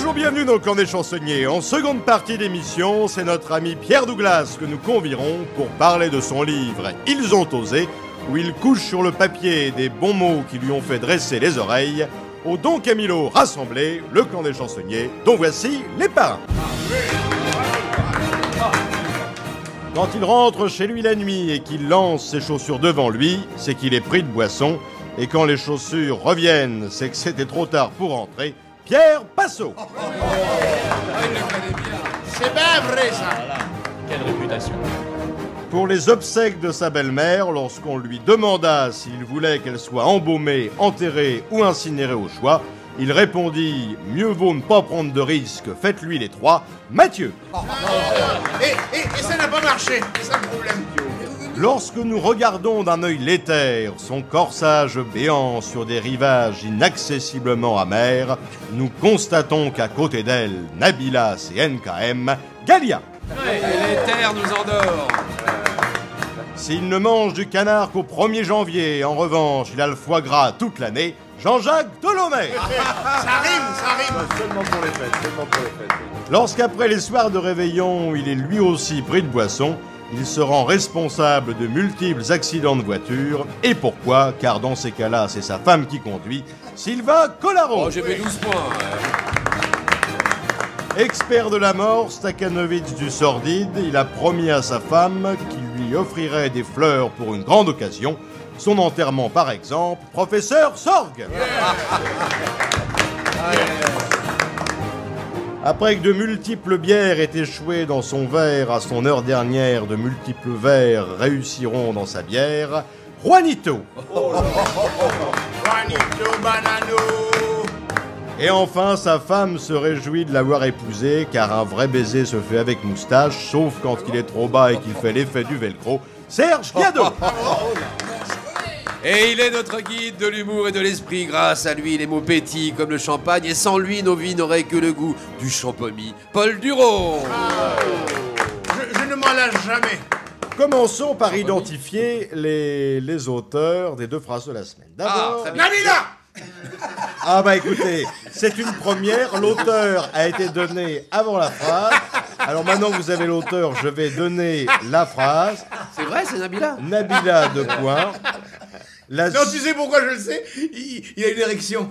Bonjour, bienvenue dans le Clan des Chansonniers. En seconde partie d'émission, c'est notre ami Pierre Douglas que nous convierons pour parler de son livre « Ils ont osé », où il couche sur le papier des bons mots qui lui ont fait dresser les oreilles, au Don Camilo rassemblé, le Clan des Chansonniers, dont voici les parrains. Quand il rentre chez lui la nuit et qu'il lance ses chaussures devant lui, c'est qu'il est pris de boisson. Et quand les chaussures reviennent, c'est que c'était trop tard pour rentrer. Pierre Passot. C'est bien vrai, ça. Voilà. Quelle réputation. Pour les obsèques de sa belle-mère, lorsqu'on lui demanda s'il voulait qu'elle soit embaumée, enterrée ou incinérée au choix, il répondit « Mieux vaut ne pas prendre de risques, faites-lui les trois, Mathieu ». Et ça n'a pas marché, c'est ça le problème. Lorsque nous regardons d'un œil l'éther, son corsage béant sur des rivages inaccessiblement amers, nous constatons qu'à côté d'elle, Nabilas et NKM, Galia. Et l'éther nous endort. S'il ne mange du canard qu'au 1er janvier, en revanche, il a le foie gras toute l'année, Jean-Jacques Delaunay. Ça rime. Seulement pour les fêtes. Lorsqu'après les soirs de réveillon, il est lui aussi pris de boisson, il se rend responsable de multiples accidents de voiture. Et pourquoi? Car dans ces cas-là, c'est sa femme qui conduit, Sylvain Collaro. Oh, j'ai fait 12 points. Expert de la mort, Stakhanovitch du sordide, il a promis à sa femme qu'il lui offrirait des fleurs pour une grande occasion. Son enterrement, par exemple, professeur Sorgue. Après que de multiples bières aient échoué dans son verre, à son heure dernière, de multiples verres réussiront dans sa bière, Juanito. Juanito Banano. Et enfin, sa femme se réjouit de l'avoir épousé, car un vrai baiser se fait avec moustache, sauf quand il est trop bas et qu'il fait l'effet du velcro, Serge Piado. Et il est notre guide de l'humour et de l'esprit. Grâce à lui, les mots pétillent comme le champagne. Et sans lui, nos vies n'auraient que le goût du champomis. Paul Duro. Je ne m'en lâche jamais. Commençons par identifier les auteurs des deux phrases de la semaine. D'abord... très bien. Nabila. Ah bah écoutez, c'est une première, l'auteur a été donné avant la phrase. Alors maintenant que vous avez l'auteur, je vais donner la phrase. C'est vrai, c'est Nabila. Nabila, deux points. Non, tu sais pourquoi je le sais? Il a une érection.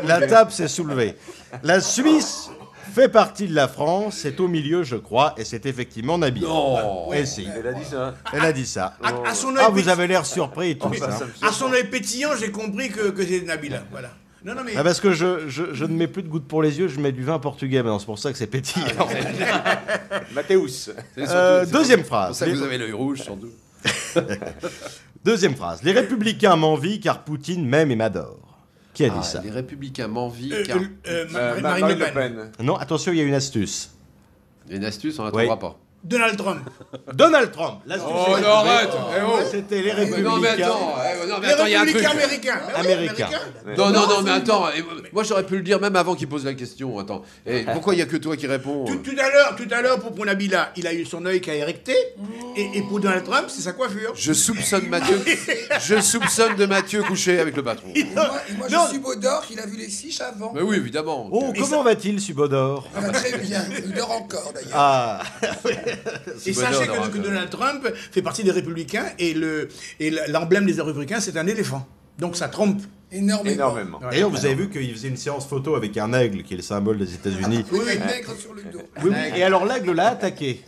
La table s'est soulevée. La Suisse fait partie de la France, c'est au milieu je crois, et c'est effectivement Nabila. Non. Et si, Elle a dit ça. elle a dit ça. À son œil Ah, vous avez l'air surpris et tout ça. à son œil pétillant, j'ai compris que c'est Nabila. Voilà. Non, mais... Ah, parce que je ne mets plus de gouttes pour les yeux, je mets du vin portugais maintenant, c'est pour ça que c'est pétillant. Mathéus. Deuxième C'est pour phrase. ça que vous avez l'œil rouge, sans doute. Deuxième phrase. Les républicains m'envient car Poutine m'aime et m'adore. Qui a dit ça? Les républicains m'envient car... Marine Le Pen. Non, attention, il y a une astuce. Une astuce, on la Oui. trouvera pas. Donald Trump. Donald Trump. L'astuce Oh est non, trouvée. arrête. Eh oh. C'était les Non, mais républicains. attends, Les il y a un truc. républicains américains. Mais oui, Américains. Non, mais attends. Moi, j'aurais pu le dire même avant qu'il pose la question. Attends. Et pourquoi il n'y a que toi qui réponds? Tout à l'heure, pour Nabila, il a eu son œil qui a érecté. Et pour Donald Trump, c'est sa coiffure. Je soupçonne Mathieu. Je soupçonne de Mathieu couché avec le patron. Moi, Non. je suis Baudor, il a vu les fiches avant. Mais oui, évidemment. Oh, comment va-t-il, Subodor? Ça va très bien, il dort encore d'ailleurs. Ah, Et sachez que Donald Trump fait partie des républicains et l'emblème des républicains, c'est un éléphant. Donc ça trompe. Énormément. d'ailleurs, vous avez vu qu'il faisait une séance photo avec un aigle, qui est le symbole des États-Unis. Oui, nègre sur le dos. Oui, et alors l'aigle l'a attaqué.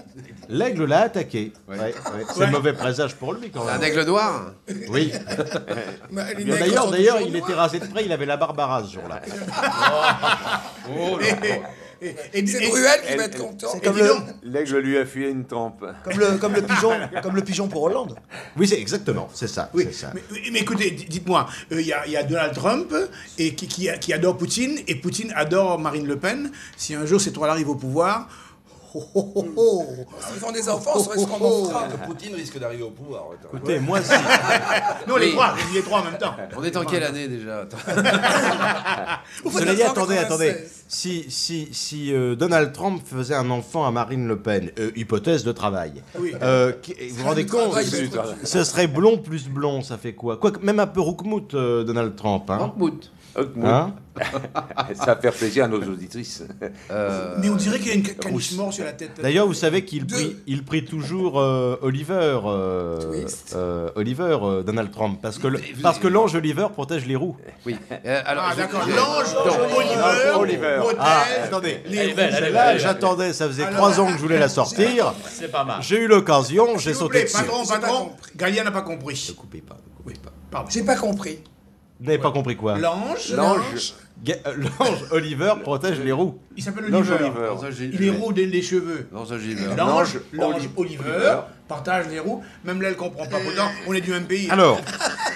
L'aigle l'a attaqué. Ouais. Ouais. C'est mauvais présage pour lui, quand Un même. aigle noir. Oui. Mais les nègres sont D'ailleurs, toujours il était noirs. rasé de près, il avait la barbara ce jour-là. Oh là là. C'est Bruel qui va être content. C'est comme, dis donc. L'aigle lui a filé une trempe. comme le pigeon pour Hollande. Oui, c'est exactement, c'est ça. Oui, c'est ça. mais écoutez, dites-moi, il y a Donald Trump et qui adore Poutine, et Poutine adore Marine Le Pen. Si un jour ces trois-là arrivent au pouvoir, S'ils font des enfants, on serait scandaleux. Poutine risque d'arriver au pouvoir. Écoutez, moi, si. non, Oui. les trois en même temps. On est en quelle année déjà? Attends. Cela dit, attendez. 1996. Si Donald Trump faisait un enfant à Marine Le Pen, hypothèse de travail, Oui. vous vous rendez compte? Ce serait blond plus blond, ça fait quoi? Quoique, même un peu Roukmout, Donald Trump. Hein? Mahmoud. Hein? Ça va faire plaisir à nos auditrices. Mais on dirait qu'il y a une caniche mort sur la tête. D'ailleurs, vous savez qu'il Deux. prie toujours Oliver, Twist. Donald Trump, parce que l'ange Oliver protège les roues. Oui. Ah, d'accord. Non. L'ange Oliver. protège Attendez, les roues. là, j'attendais, ça faisait 3 ans que je voulais la sortir. C'est pas mal. J'ai eu l'occasion, j'ai S'il vous sauté plaît, dessus. patron, J'ai pas patron, compris. Galia n'a pas compris. Ne coupez pas, ne coupez pas. Pardon. J'ai pas compris. Vous n'avez pas compris quoi? L'ange, L'ange Oliver protège les roues. il s'appelle L'ange Oliver. Oliver. Non, ça, j'ai- Il est roux des cheveux. Non, ça, j'ai vu. L'ange L'ange Oliver partage les roues. Même là, elle comprend pas. Pourtant, on est du même pays.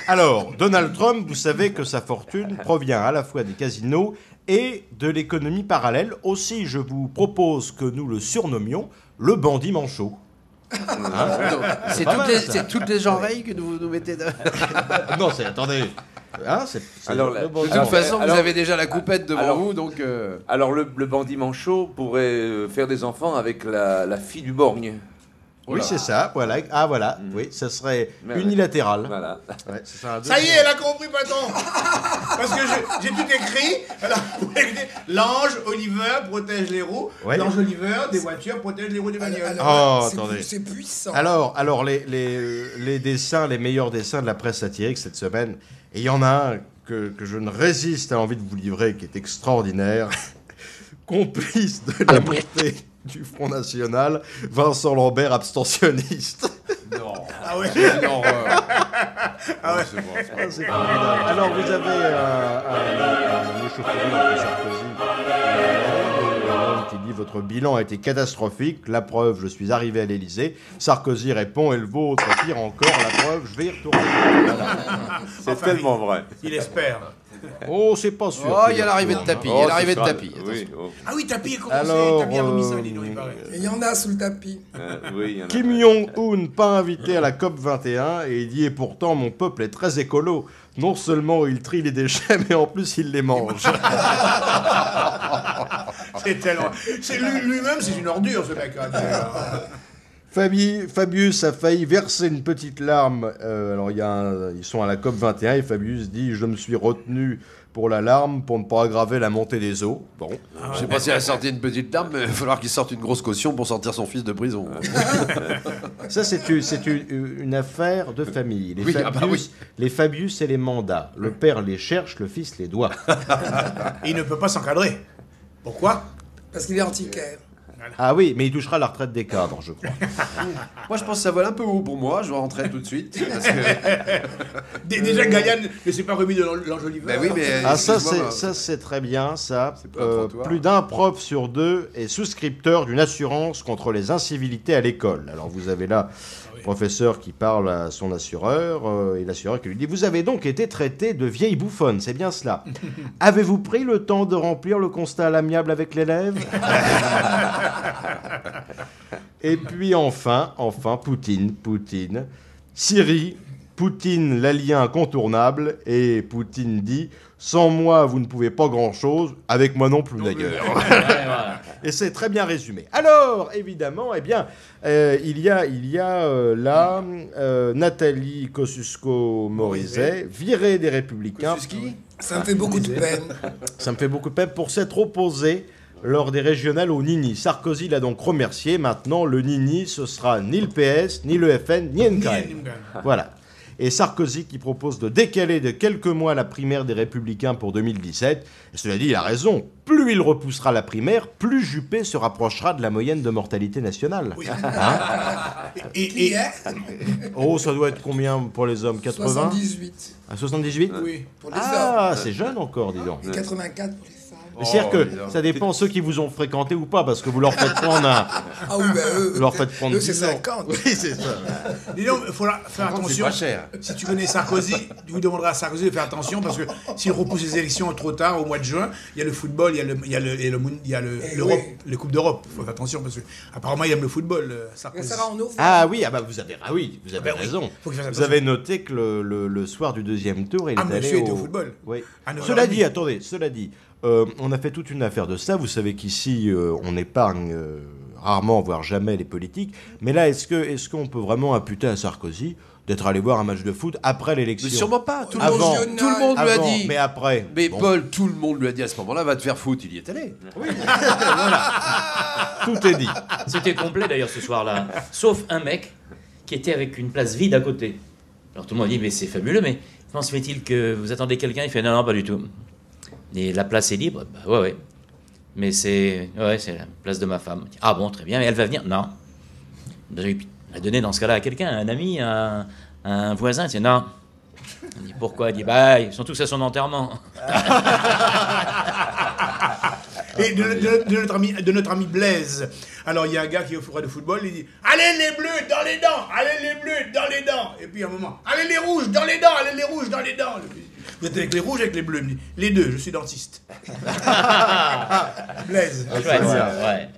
Alors, Donald Trump, vous savez que sa fortune provient à la fois des casinos et de l'économie parallèle. Aussi, je vous propose que nous le surnommions le bandit manchot. Non, c'est pas toutes, mal, les- ça. c'est toutes les genreilles que vous nous mettez. Non, attendez. Hein, c'est Alors, le de bandit De Alors, toute façon, alors- vous avez déjà la coupette devant alors- vous, donc. Alors, le bandit manchot pourrait faire des enfants avec la fille du borgne. Oui, c'est ça, voilà. Ah, voilà, oui, ça serait Ouais, unilatéral. Voilà. Ouais, ce serait un Ça y est, deuxième. elle a compris, patron. Parce que j'ai tout écrit. Alors, vous pouvez écrire, l'ange Oliver protège les roues. Ouais. L'ange Oliver des voitures protège les roues des bagnoles. Oh, c'est attendez. c'est puissant. Alors les dessins, les meilleurs dessins de la presse satirique cette semaine, et il y en a un que je ne résiste à l'envie de vous livrer, qui est extraordinaire. Complice de la montée du Front National, Vincent Lambert abstentionniste. Ah ouais. Non, Ah ouais. c'est bon, c'est bon. Ah, c'est formidable. Alors vous avez un échauffourée entre Sarkozy et Hollande qui dit votre bilan a été catastrophique, la preuve je suis arrivé à l'Élysée. Sarkozy répond et le vôtre pire encore, la preuve je vais y retourner. Voilà. C'est Enfin, tellement vrai. Il espère. Oh c'est pas sûr. Oh, il qu'il y a l'arrivée de retourne, tapis. hein. Il y a Oh, l'arrivée ce de sera- tapis. Oui, oh. Ah oui, tapis est commencé. Alors, Tapis a remis ça, dis donc, il paraît. Et il y en a sous le tapis. Oui, il y en a. Kim Jong-un pas invité à la COP 21 et il dit et pourtant mon peuple est très écolo. Non seulement il trie les déchets mais en plus il les mange. C'est tellement. C'est lui-même, c'est une ordure, ce mec. Hein. Fabius a failli verser une petite larme. Alors ils sont à la COP 21 et Fabius dit je me suis retenu pour la larme pour ne pas aggraver la montée des eaux. Bon, Je sais pas si elle a sorti une petite larme, mais il va falloir qu'il sorte une grosse caution pour sortir son fils de prison. ça c'est une affaire de famille. Les, Oui, Fabius, ah bah oui. les Fabius et les mandats. Le père les cherche, le fils les doit. Et il ne peut pas s'encadrer. Pourquoi? Parce qu'il est antiquaire. Ah oui, mais il touchera la retraite des cadres, je crois. Moi, je pense que ça vole un peu haut pour moi. Je vais rentrer tout de suite. Parce que... Déjà, Gaïa ne s'est pas remis de l'ange Oliver. Ben oui, mais. Ah ça excuse-moi, c'est très bien ça. pas un trottoir. Plus d'un prof sur deux est souscripteur d'une assurance contre les incivilités à l'école. Alors vous avez là le professeur qui parle à son assureur et l'assureur qui lui dit vous avez donc été traité de vieille bouffonne, c'est bien cela. Avez-vous pris le temps de remplir le constat à l'amiable avec l'élève? Et puis enfin, Poutine. Syrie, Poutine, l'allié incontournable, et Poutine dit « Sans moi, vous ne pouvez pas grand-chose, avec moi non plus d'ailleurs. » Et c'est très bien résumé. Alors, évidemment, eh bien, il y a là Nathalie Kosciusko-Morizet, virée des Républicains. Kosciuski Ça me fait beaucoup de peine. Ça me fait beaucoup de peine pour s'être opposé lors des régionales au Nini. Sarkozy l'a donc remercié. Maintenant, le Nini, ce sera ni le PS, ni le FN, ni NKM. Voilà. Et Sarkozy qui propose de décaler de quelques mois la primaire des Républicains pour 2017. Et cela dit, il a raison. Plus il repoussera la primaire, plus Juppé se rapprochera de la moyenne de mortalité nationale. Oui. Hein? Qui est Oh, ça doit être combien pour les hommes? 80 78 À 78 Oui. pour les Ah, hommes c'est jeune encore, dis donc. et 84 pour les femmes. Mais c'est-à-dire que dis donc. ça dépend ceux qui vous ont fréquenté ou pas, parce que vous leur faites prendre un... Ah oui, ben eux, Vous leur faites prendre eux c'est 10 ans. 50. Oui, c'est ça. Dis donc, il faut faire contre, c'est attention. pas cher. Si tu connais Sarkozy, tu vous demanderas à Sarkozy de faire attention parce que s'il repousse les élections trop tard, au mois de juin, il y a le football, il y a l'Europe, les Coupes d'Europe. Il faut faire attention parce que apparemment il aime le football, Mais Sarkozy. ça sera en novembre. Ah oui, vous avez Ben oui, raison. faut qu'il fasse Vous attention. avez noté que le soir du deuxième tour, il Ah, est allé monsieur était au football. Oui. À 9h30. Cela dit, on a fait toute une affaire de ça. Vous savez qu'ici, on épargne rarement, voire jamais les politiques. Mais là, est-ce qu'on peut vraiment imputer à Sarkozy d'être allé voir un match de foot après Mais l'élection. sûrement pas. Tout le Avant. monde, tout le monde lui a Avant, dit. mais après. Mais Bon, Paul, tout le monde lui a dit à ce moment-là, va te faire foutre. Il y est allé. tout est dit. C'était complet d'ailleurs ce soir-là, sauf un mec qui était avec une place vide à côté. Alors tout le monde dit mais c'est fabuleux, mais comment se fait-il que vous attendez quelqu'un? Il fait non, pas du tout. Et la place est libre? Bah ouais. Mais c'est la place de ma femme. Ah bon, très bien, mais elle va venir? Non. Il a donné dans ce cas-là à quelqu'un, à un ami, à un voisin. Il dit non. Il dit pourquoi? Il dit bah ils sont tous à son enterrement. Et de notre ami Blaise. Alors, il y a un gars qui est au fourré de football, il dit « Allez les bleus, dans les dents! Allez les bleus, dans les dents !» Et puis, à un moment « Allez les rouges, dans les dents! Allez les rouges, dans les dents !» Vous êtes avec les rouges, avec les bleus? Il me dit, les deux, je suis dentiste. Blaise. Chouette, ça, ouais.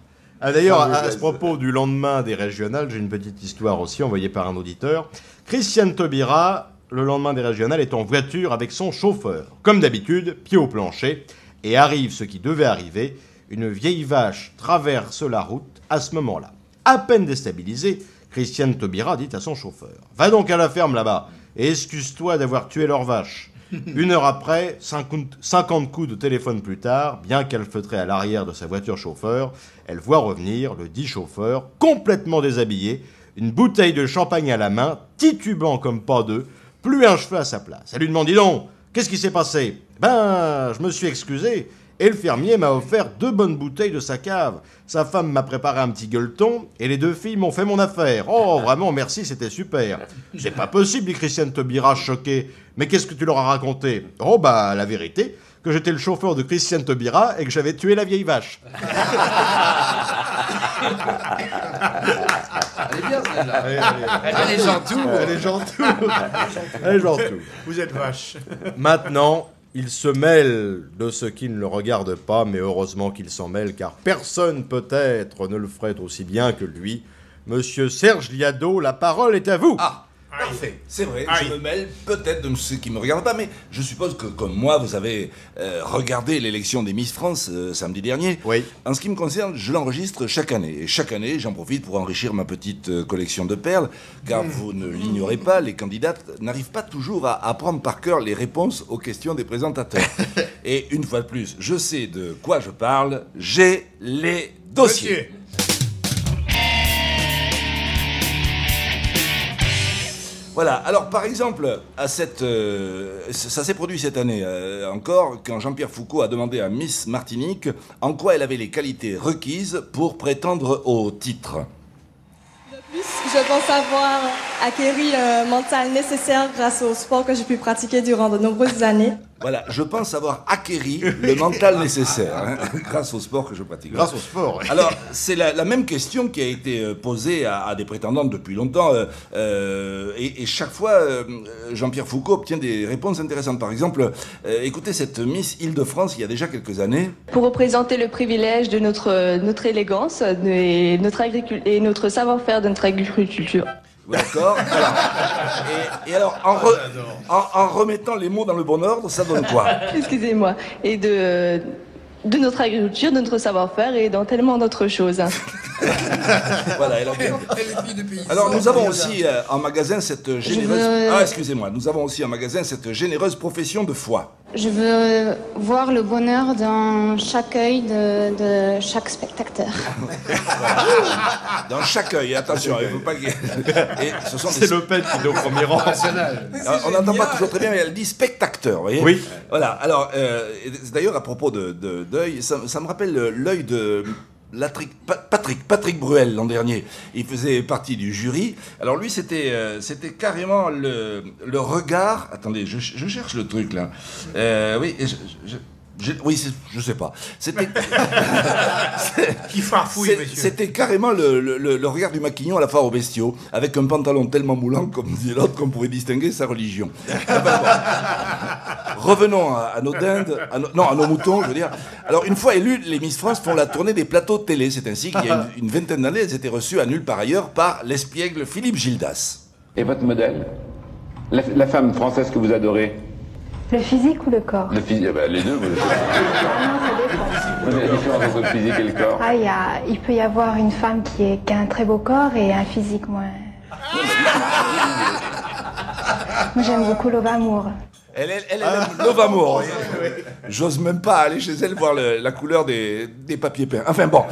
Ah, d'ailleurs, à ce propos du lendemain des régionales, j'ai une petite histoire aussi envoyée par un auditeur. Christiane Taubira, le lendemain des régionales, est en voiture avec son chauffeur. Comme d'habitude, pied au plancher, et arrive ce qui devait arriver. Une vieille vache traverse la route à ce moment-là. À peine déstabilisée, Christiane Taubira dit à son chauffeur « Va donc à la ferme là-bas et excuse-toi d'avoir tué leur vache. » Une heure après, 50 coups de téléphone plus tard, bien qu'elle feutrait à l'arrière de sa voiture chauffeur, elle voit revenir le dit chauffeur, complètement déshabillé, une bouteille de champagne à la main, titubant comme pas deux, plus un cheveu à sa place. Elle lui demande « Dis donc, qu'est-ce qui s'est passé ?»« Ben, je me suis excusé. » Et le fermier m'a offert 2 bonnes bouteilles de sa cave. Sa femme m'a préparé un petit gueuleton et les 2 filles m'ont fait mon affaire. Oh, vraiment, merci, c'était super. C'est pas possible, dit Christiane Taubira, choquée. Mais qu'est-ce que tu leur as raconté? Oh, bah, la vérité, que j'étais le chauffeur de Christiane Taubira et que j'avais tué la vieille vache. Elle est bien celle-là. Elle est gentille. Elle est gentille. Elle est gentille. Vous êtes vache. Maintenant, il se mêle de ce qui ne le regarde pas, mais heureusement qu'il s'en mêle, car personne peut-être ne le ferait aussi bien que lui. Monsieur Serge Liado, la parole est à vous. Ah, parfait, c'est vrai, je me mêle peut-être de ceux qui ne me regardent pas, mais je suppose que, comme moi, vous avez regardé l'élection des Miss France samedi dernier. Oui. En ce qui me concerne, je l'enregistre chaque année. Et chaque année, j'en profite pour enrichir ma petite collection de perles, car vous ne l'ignorez pas, les candidates n'arrivent pas toujours à apprendre par cœur les réponses aux questions des présentateurs. Et une fois de plus, je sais de quoi je parle, j'ai les dossiers. Voilà, alors par exemple, ça s'est produit cette année encore, quand Jean-Pierre Foucault a demandé à Miss Martinique en quoi elle avait les qualités requises pour prétendre au titre. De plus, je pense avoir acquéri un mental nécessaire grâce au sport que j'ai pu pratiquer durant de nombreuses années. Voilà, je pense avoir acquéri le mental nécessaire, hein, grâce au sport que je pratique. Grâce au sport. Alors, c'est la même question qui a été posée à des prétendantes depuis longtemps, et chaque fois, Jean-Pierre Foucault obtient des réponses intéressantes. Par exemple, écoutez cette Miss Île-de-France il y a déjà quelques années. Pour représenter le privilège de notre élégance et notre savoir-faire de notre agriculture. D'accord. Et alors, en remettant les mots dans le bon ordre, ça donne quoi? Excusez-moi. Et de notre agriculture, de notre savoir-faire et dans tellement d'autres choses. Voilà, elle a bien. Alors, nous avons aussi en magasin cette généreuse... Ah, excusez-moi. Nous avons aussi en magasin cette généreuse profession de foi. Je veux voir le bonheur dans chaque œil de chaque spectateur. Dans chaque œil, attention, il ne faut pas que... C'est Le Pen qui est au premier rang. On n'entend pas toujours très bien, mais elle dit spectateur, vous voyez? Oui. Voilà, alors, d'ailleurs, à propos d'œil, ça me rappelle l'œil de... Patrick Bruel l'an dernier, il faisait partie du jury. Alors lui, c'était carrément le regard. Attendez, je cherche le truc là. Oui, je sais pas. C'était Qui farfouille, monsieur. C'était carrément le regard du Maquignon à la foire aux bestiaux, avec un pantalon tellement moulant, comme dit l'autre, qu'on pourrait distinguer sa religion. Enfin, bon. Revenons à nos dindes, à nos moutons, je veux dire. Alors, une fois élues, les Miss France font la tournée des plateaux de télé. C'est ainsi qu'il y a une vingtaine d'années, elles étaient reçues à nulle part ailleurs par l'espiègle Philippe Gildas. Et votre modèle? La femme française que vous adorez? Le physique ou le corps? Le physique, les deux. Non, ça dépend. Quelle est la différence entre le physique et le corps? Il peut y avoir une femme qui a un très beau corps et un physique moins... Moi, j'aime beaucoup Love Amour. Elle aime Love Amour. J'ose même pas aller chez elle voir la couleur des papiers peints. Enfin bon,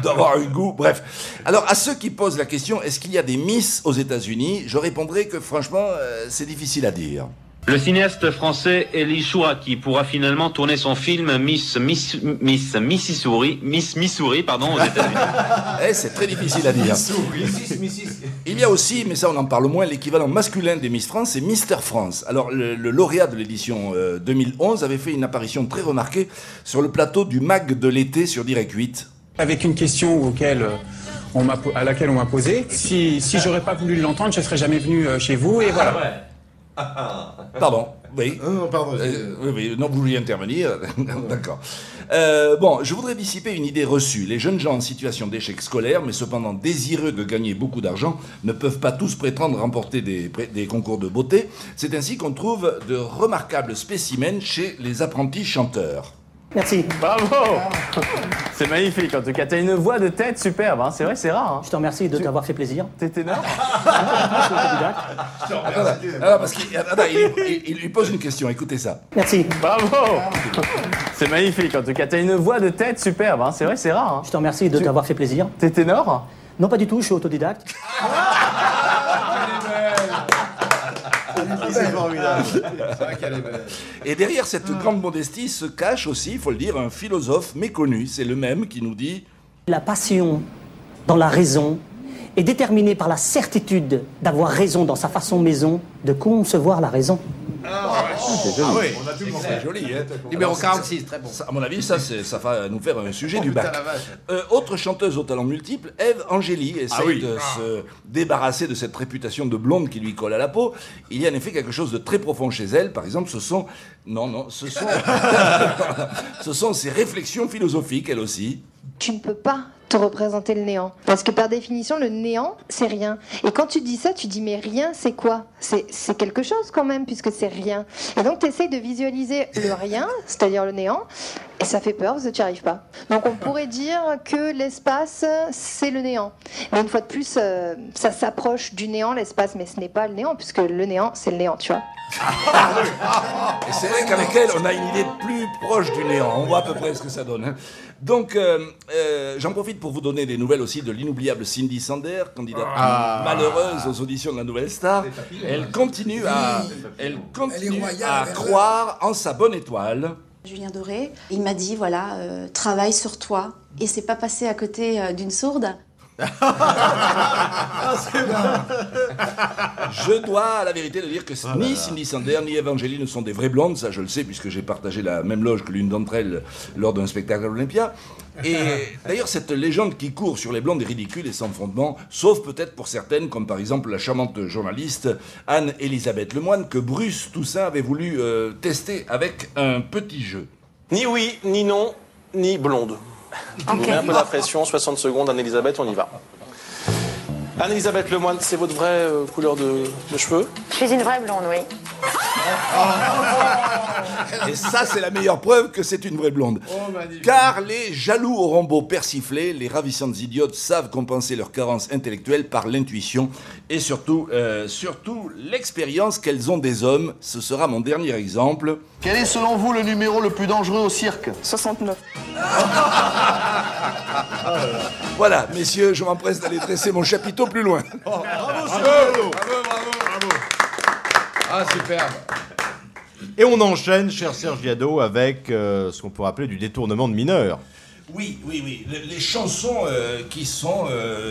d'avoir un goût, bref. Alors, à ceux qui posent la question, est-ce qu'il y a des Miss aux États-Unis, je répondrai que franchement, c'est difficile à dire. Le cinéaste français Elie Chouraki pourra finalement tourner son film Miss Missouri, aux États-Unis. C'est très difficile à dire. Il y a aussi, mais ça on en parle moins, l'équivalent masculin des Miss France, c'est Mister France. Alors le lauréat de l'édition 2011 avait fait une apparition très remarquée sur le plateau du MAG de l'été sur Direct 8. Avec une question à laquelle on m'a posé, si j'aurais pas voulu l'entendre, je serais jamais venu chez vous et voilà. Pardon, oui. Pardon. Oui, non, vous vouliez intervenir. D'accord. Bon, je voudrais dissiper une idée reçue. Les jeunes gens en situation d'échec scolaire, mais cependant désireux de gagner beaucoup d'argent, ne peuvent pas tous prétendre remporter des concours de beauté. C'est ainsi qu'on trouve de remarquables spécimens chez les apprentis chanteurs. Merci. Bravo. C'est magnifique, en tout cas. T'as une voix de tête superbe, hein. C'est vrai, c'est rare. Hein. Je te remercie de t'avoir fait plaisir. T'es ténor. Parce qu'il lui pose une question, écoutez ça. Merci. Bravo. C'est magnifique, en tout cas. T'as une voix de tête superbe, hein. C'est vrai, c'est rare. Hein. Je te remercie de t'avoir fait plaisir. T'es ténor. Non, pas du tout, je suis autodidacte. C'est formidable. C'est vrai qu'elle est belle. Et derrière cette grande modestie se cache aussi, il faut le dire, un philosophe méconnu. C'est le même qui nous dit... La passion dans la raison est déterminée par la certitude d'avoir raison dans sa façon maison de concevoir la raison. C'est joli. Oui, on a tout compris. C'est joli, hein. Numéro 46, très bon. Ça, à mon avis, ça va nous faire un sujet du bac. Autre chanteuse aux talents multiples, Ève Angéli essaye de se débarrasser de cette réputation de blonde qui lui colle à la peau. Il y a en effet quelque chose de très profond chez elle. Par exemple, ce sont ses réflexions philosophiques, elle aussi. Tu ne peux pas te représenter le néant. Parce que par définition, le néant, c'est rien. Et quand tu dis ça, tu dis mais rien, c'est quoi? C'est quelque chose quand même, puisque c'est rien. Et donc tu essayes de visualiser le rien, c'est-à-dire le néant, et ça fait peur parce que tu n'y arrives pas. Donc on pourrait dire que l'espace, c'est le néant. Mais une fois de plus, ça s'approche du néant, l'espace, mais ce n'est pas le néant, puisque le néant, c'est le néant, tu vois. Et c'est vrai qu'avec elle, on a une idée plus proche du néant. On voit à peu près ce que ça donne. Hein. Donc, j'en profite pour vous donner des nouvelles aussi de l'inoubliable Cindy Sander, candidate malheureuse aux auditions de la Nouvelle Star. Elle continue à croire en sa bonne étoile. Julien Doré, il m'a dit, voilà, travaille sur toi. Et c'est pas passé à côté d'une sourde. Je dois à la vérité de dire que ni Cindy Sander ni Ève Angéli ne sont des vraies blondes, ça je le sais puisque j'ai partagé la même loge que l'une d'entre elles lors d'un spectacle à l'Olympia. Et d'ailleurs cette légende qui court sur les blondes est ridicule et sans fondement, sauf peut-être pour certaines, comme par exemple la charmante journaliste Anne-Elisabeth Lemoine que Bruce Toussaint avait voulu tester avec un petit jeu. Ni oui, ni non, ni blonde. On met un peu la pression, 60 secondes, Anne-Elisabeth, on y va. Anne-Elisabeth Lemoine, c'est votre vraie couleur de cheveux? Je suis une vraie blonde, oui. Et ça, c'est la meilleure preuve que c'est une vraie blonde. Car les jaloux auront beau persifler, les ravissantes idiotes savent compenser leur carence intellectuelle par l'intuition et surtout l'expérience qu'elles ont des hommes. Ce sera mon dernier exemple. Quel est selon vous le numéro le plus dangereux au cirque? 69. Voilà, messieurs, je m'empresse d'aller dresser mon chapiteau plus loin. Bravo, bravo. Ah, superbe. Et on enchaîne, cher Serge Viado, avec ce qu'on pourrait appeler du détournement de mineurs. Oui. Les chansons qui sont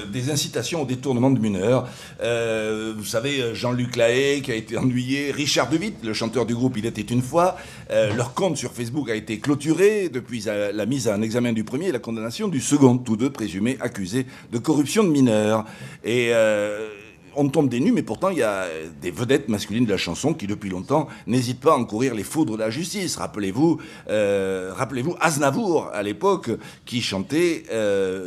des incitations au détournement de mineurs. Vous savez, Jean-Luc Lahaye qui a été ennuyé, Richard De Witt, le chanteur du groupe Il était une fois. Leur compte sur Facebook a été clôturé depuis la mise en examen du premier et la condamnation du second, tous deux présumés accusés de corruption de mineurs. Et on tombe des nues, mais pourtant il y a des vedettes masculines de la chanson qui depuis longtemps n'hésitent pas à encourir les foudres de la justice. Rappelez-vous Aznavour à l'époque qui chantait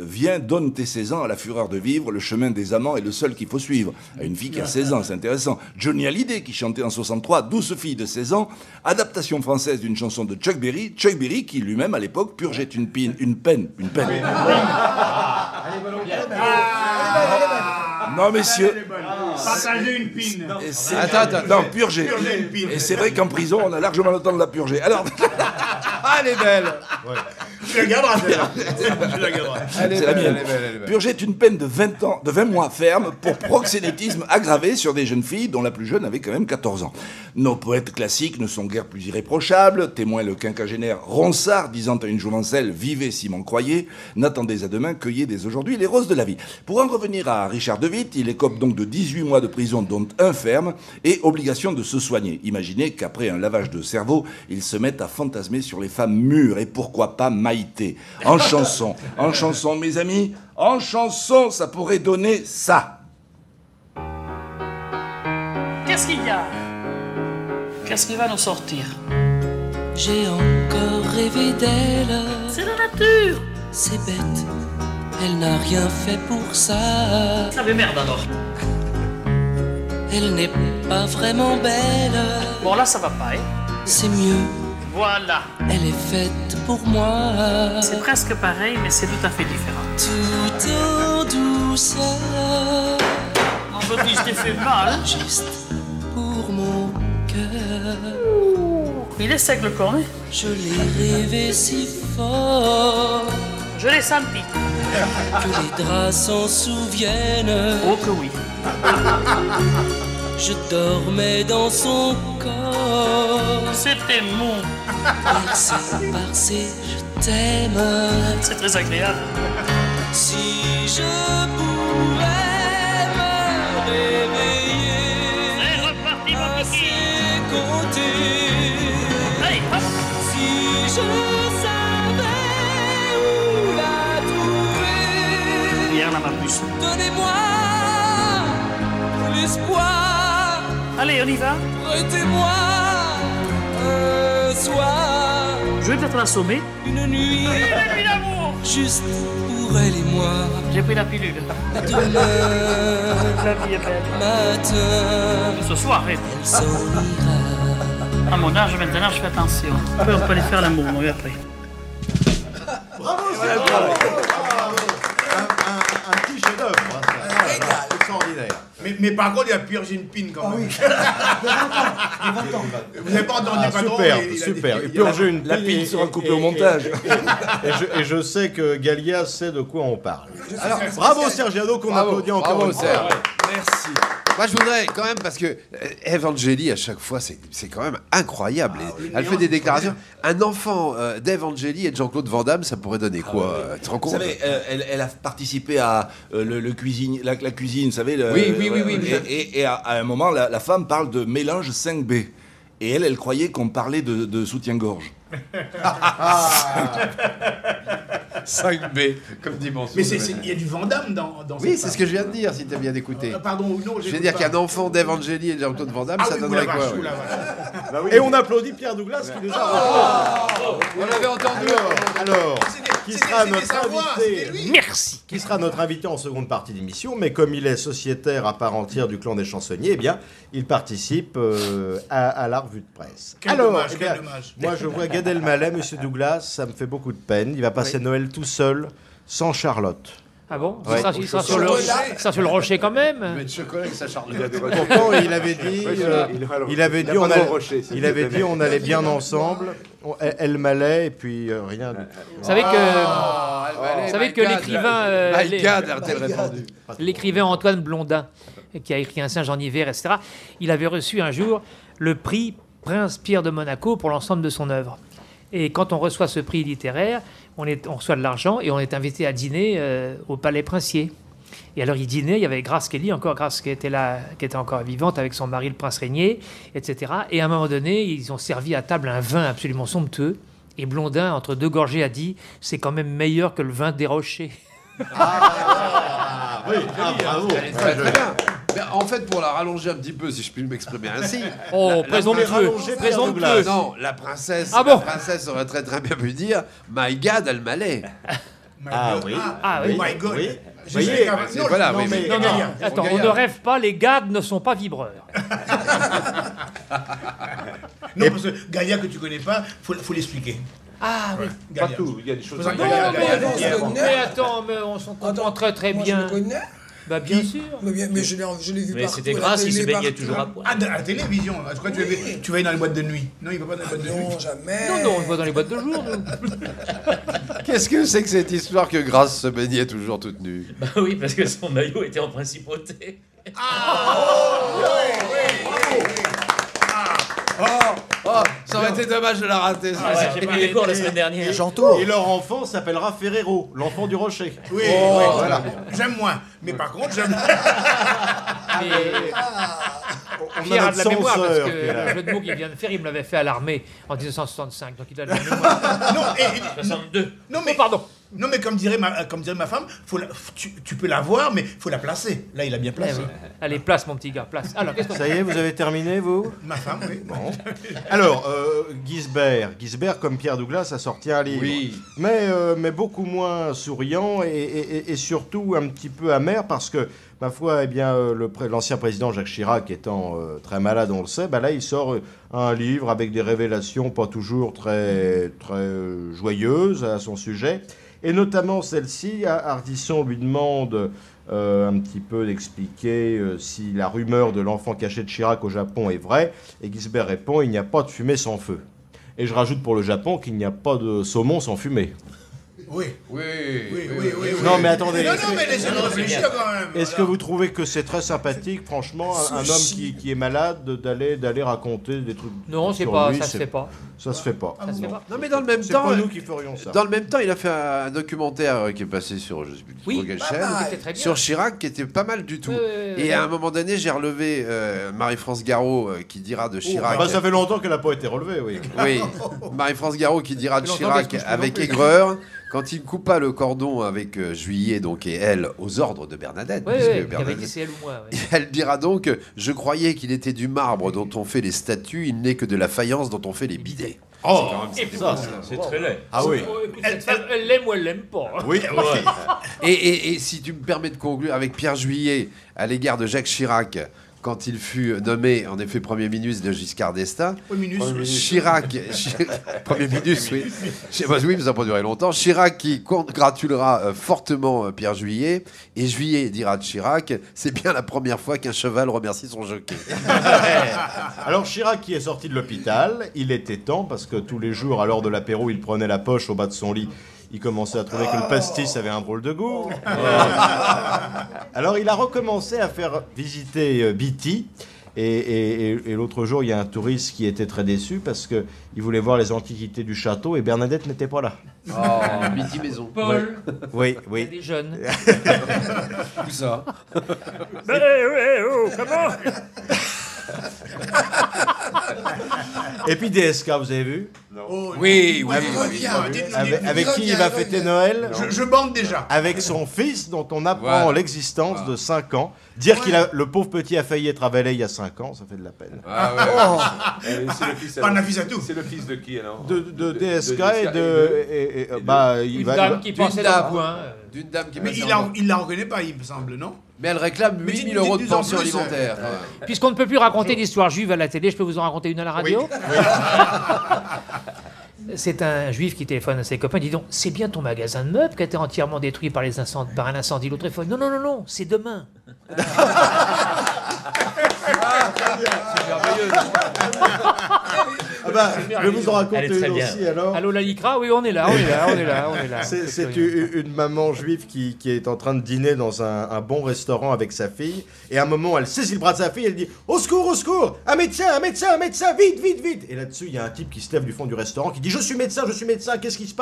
viens donne tes 16 ans à la fureur de vivre, le chemin des amants est le seul qu'il faut suivre. À une fille qui a 16 ans, c'est intéressant. Johnny Hallyday qui chantait en 63 12 filles de 16 ans, adaptation française d'une chanson de Chuck Berry qui lui-même à l'époque purgeait une peine. Non, messieurs, Partager une pine. Attends. Non, purger. Purger une pine. Et c'est vrai qu'en prison, on a largement le temps de la purger. Alors. Ah, elle est belle. Tu la garderas, celle-là. Tu la garderas. C'est la mienne. Purger est une peine de 20 mois ferme pour proxénétisme aggravé sur des jeunes filles dont la plus jeune avait quand même 14 ans. Nos poètes classiques ne sont guère plus irréprochables. Témoin le quinquagénaire Ronsard disant à une jouvencelle « Vivez si m'en croyez, n'attendez à demain, cueillez dès aujourd'hui les roses de la vie ». Pour en revenir à Richard de Witt, il écope donc de 18 mois de prison dont un ferme et obligation de se soigner. Imaginez qu'après un lavage de cerveau, il se mette à fantasmer sur les femmes mûres et pourquoi pas Maïté. En chanson, mes amis, en chanson, ça pourrait donner ça. Qu'est-ce qu'il y a? Qu'est-ce qui va nous sortir? J'ai encore rêvé d'elle. C'est la nature. C'est bête, elle n'a rien fait pour ça. Ça veut merde alors. Elle n'est pas vraiment belle. Bon là ça va pas, hein? C'est mieux. Voilà. Elle est faite pour moi. C'est presque pareil, mais c'est tout à fait différent. Tout en douceur. Mon petit, je t'ai fait mal. Juste pour mon cœur. Il est sec le cornet. Je l'ai rêvé si fort. Je l'ai senti. Que les draps s'en souviennent. Oh que oui. Je dormais dans son corps. C'était mou. Bercé, je t'aime. C'est très agréable. Si je pourrais me réveiller. C'est reparti mon petit. Compter. Allez, hop. Si je savais où la trouver. Hier, la ma puce. Donnez-moi l'espoir. Allez, on y va. Prêtez-moi un soir. Je vais peut-être l'assommer. Une nuit d'amour. Juste pour elle et moi. J'ai pris la pilule. Demain la vie est belle. Matin. Ce soir, elle s'en ira. À mon âge, maintenant, je fais attention. On peut aller faire l'amour, on va après. Bravo, un petit chef-d'œuvre. Extraordinaire. Mais par contre, il a purgé une pine quand même. Vous n'avez pas entendu patron, super. Et purger une pine. La pine sera coupée au montage. Et je sais que Galia sait de quoi on parle. Alors, bravo Sergiano qu'on applaudit encore une fois. Merci. Moi, je voudrais quand même, parce que Evangélie, à chaque fois, c'est quand même incroyable. Elle fait des déclarations. Un enfant d'Evangélie et de Jean-Claude Van Damme, ça pourrait donner quoi? Tu te rends compte? Vous savez, elle a participé à la cuisine, vous savez. Oui. Et à un moment, la femme parle de mélange 5B. Et elle croyait qu'on parlait de soutien-gorge. 5B, comme dit Mansour. Mais il y a du Van Damme dans oui, c'est ce que je viens de dire, si tu as bien écouté. Pardon, non, je vais dire qu'un enfant d'Evangélie et de Jean-Claude Van Damme, ça donnerait quoi? Et on applaudit Pierre Douglas qui nous a on l'avait entendu. Alors, qui sera notre invité? Merci. Qui sera notre invité en seconde partie d'émission, mais comme il est sociétaire à part entière du clan des chansonniers, eh bien, il participe à la revue de presse. Quel dommage. Moi, je vois Gad Elmaleh, Monsieur Douglas, ça me fait beaucoup de peine. Il va passer Noël tout seul, sans Charlotte. Ah bon? Ouais. Il sera sur le rocher quand même. Mais de chocolat avec sa Charlotte. Pourtant, il avait dit, on allait bien ensemble. Elmaleh et puis rien. Vous savez que l'écrivain, l'écrivain Antoine Blondin, qui a écrit Un singe en hiver, etc., il avait reçu un jour le prix Prince Pierre de Monaco pour l'ensemble de son œuvre. Et quand on reçoit ce prix littéraire, on reçoit de l'argent et on est invité à dîner au Palais Princier. Et alors il dînait, il y avait Grace Kelly, Grace qui était là, qui était encore vivante avec son mari le prince Régnier, etc. Et à un moment donné, ils ont servi à table un vin absolument somptueux. Et Blondin, entre deux gorgées, a dit « c'est quand même meilleur que le vin des rochers ». Oui, bravo. Très bien. Mais en fait, pour la rallonger un petit peu, si je puis m'exprimer ainsi. Oh, présente peu. Non, la princesse. Ah bon? La princesse aurait très bien pu dire My God, Elmaleh. Ah oui. Oh my God. Oui. Vous voyez, voilà, oui, mais non, attends, on ne rêve pas, les gardes ne sont pas vibreurs. Non, parce que Galia que tu connais pas, faut l'expliquer. Ah oui. Pas tout, il y a des choses. Mais attends, mais on s'en comprend très bien. Moi, je le connais. Bah bien sûr. Mais je l'ai vu Mais partout. c'était à la grâce, il se télé, baignait partout. toujours à poil. Ah, de la télévision. Je crois que tu vas aller dans les boîtes de nuit. Non, il va pas dans les boîtes de nuit. Non, jamais. Non, on le voit dans les boîtes de jour. nous. Qu'est-ce que c'est que cette histoire que Grâce se baignait toujours toute nue? Bah oui, parce que son maillot était en principauté. Oh, ça aurait été dommage de la rater. ça. Ah ouais, j'ai pris les cours la semaine dernière. Et leur enfant s'appellera Ferrero, l'enfant du rocher. Oui, Oh, oui, voilà. J'aime moins. Mais par contre, j'aime. On Pierre a de la notre mémoire parce censeur que qui est là. le jeu de mots qu'il vient de faire, il me l'avait fait à l'armée en 1965. Donc il a de la mémoire. Non, 62. Non, mais pardon. Non, mais comme dirait ma femme, tu peux la voir, mais faut la placer. Là, il a bien placé. Allez, place, mon petit gars, place. Alors, qu'est-ce qu'on Ça y est, vous avez terminé, vous? Ma femme, oui. Bon. Alors, Gisbert, comme Pierre Douglas, a sorti un livre. Oui. Mais beaucoup moins souriant et surtout un petit peu amer parce que, ma foi, eh bien, l'ancien président Jacques Chirac étant très malade, on le sait, bah là, il sort un livre avec des révélations pas toujours très joyeuses à son sujet. Et notamment celle-ci, Ardisson lui demande un petit peu d'expliquer si la rumeur de l'enfant caché de Chirac au Japon est vraie. Et Gisbert répond, il n'y a pas de fumée sans feu. Et je rajoute pour le Japon qu'il n'y a pas de saumon sans fumée. Oui. Oui. Non, mais attendez. Non, mais laissez-nous réfléchir quand même. Est-ce que vous trouvez que c'est très sympathique, franchement, un homme qui est malade, d'aller raconter des trucs Non, c'est sur pas, lui, ça se fait pas. Ça se fait pas. Ça se fait pas. Non, mais dans le même C'est temps, pas nous qui ferions ça. Dans le même temps, il a fait un documentaire qui est passé sur, je sais plus Oui, sur quelle pas chaîne, mal. C'était très bien. sur Chirac, qui était pas mal du tout. oui, Et à un moment donné, j'ai relevé Marie-France Garot qui dira de Chirac. Bah, ça fait longtemps qu'elle n'a pas été relevée, oui. Oui, Marie-France Garot qui dira de Ça fait longtemps Chirac qu'elle se couche plus avec non plus. aigreur quand il coupa le cordon avec Juillet donc et elle aux ordres de Bernadette. Oui, puisque oui, qui avait Bernadette- dit c'est elle ou moi. oui. Elle dira donc je croyais qu'il était du marbre dont on fait les statues, il n'est que de la faïence dont on fait les bidets. Oh, C'est très laid. Ah oui. Oh, écoute, cette femme, elle l'aime ou elle l'aime pas. Oui, Et si tu me permets de conclure avec Pierre Juillet à l'égard de Jacques Chirac, quand il fut nommé en effet Premier ministre de Giscard d'Estaing, Chirac, Premier ministre, oui. Oui, mais ça n'a pas duré longtemps. Chirac qui congratulera fortement Pierre Juillet, et Juillet dira de Chirac, c'est bien la première fois qu'un cheval remercie son jockey. Alors Chirac qui est sorti de l'hôpital, il était temps parce que tous les jours à l'heure de l'apéro, il prenait la poche au bas de son lit. Il commençait à trouver que le pastis avait un drôle de goût. Alors il a recommencé à faire visiter Beatty. Et l'autre jour, il y a un touriste qui était très déçu parce qu'il voulait voir les antiquités du château et Bernadette n'était pas là. Oh, Beatty Maison. Paul. Oui, Il y a oui. des jeunes. Où ça? Comment Et puis DSK, vous avez vu? Oui, oui. Avec qui il va fêter Noël? Je bande déjà. Avec son fils dont on apprend l'existence de 5 ans. Dire qu'il a le pauvre petit a failli être avalé il y a 5 ans, ça fait de la peine. C'est le fils, Pas Nafissatou. C'est le fils de qui alors? De DSK et bah il Une va. dame qui passait dans le coin. D'une dame qui Mais passait il la reconnaît pas, il me semble, non? Mais elle réclame Mais 8 000 euros de dis-nous en pension plus, alimentaire. Puisqu'on ne peut plus raconter d'histoire juive à la télé, je peux vous en raconter une à la radio. C'est un juif qui téléphone à ses copains, dit donc, c'est bien ton magasin de meubles qui a été entièrement détruit par un incendie. L'autre téléphone, non, c'est demain. C'est merveilleux. Ah bah, je vais vous en raconter Elle est très une bien. aussi alors. Allô Lalicra, oui, on est là. C'est une maman juive qui est en train de dîner dans un bon restaurant avec sa fille. Et à un moment, elle saisit le bras de sa fille, elle dit au secours, un médecin, vite. Et là-dessus, il y a un type qui se lève du fond du restaurant qui dit je suis médecin, qu'est-ce qui se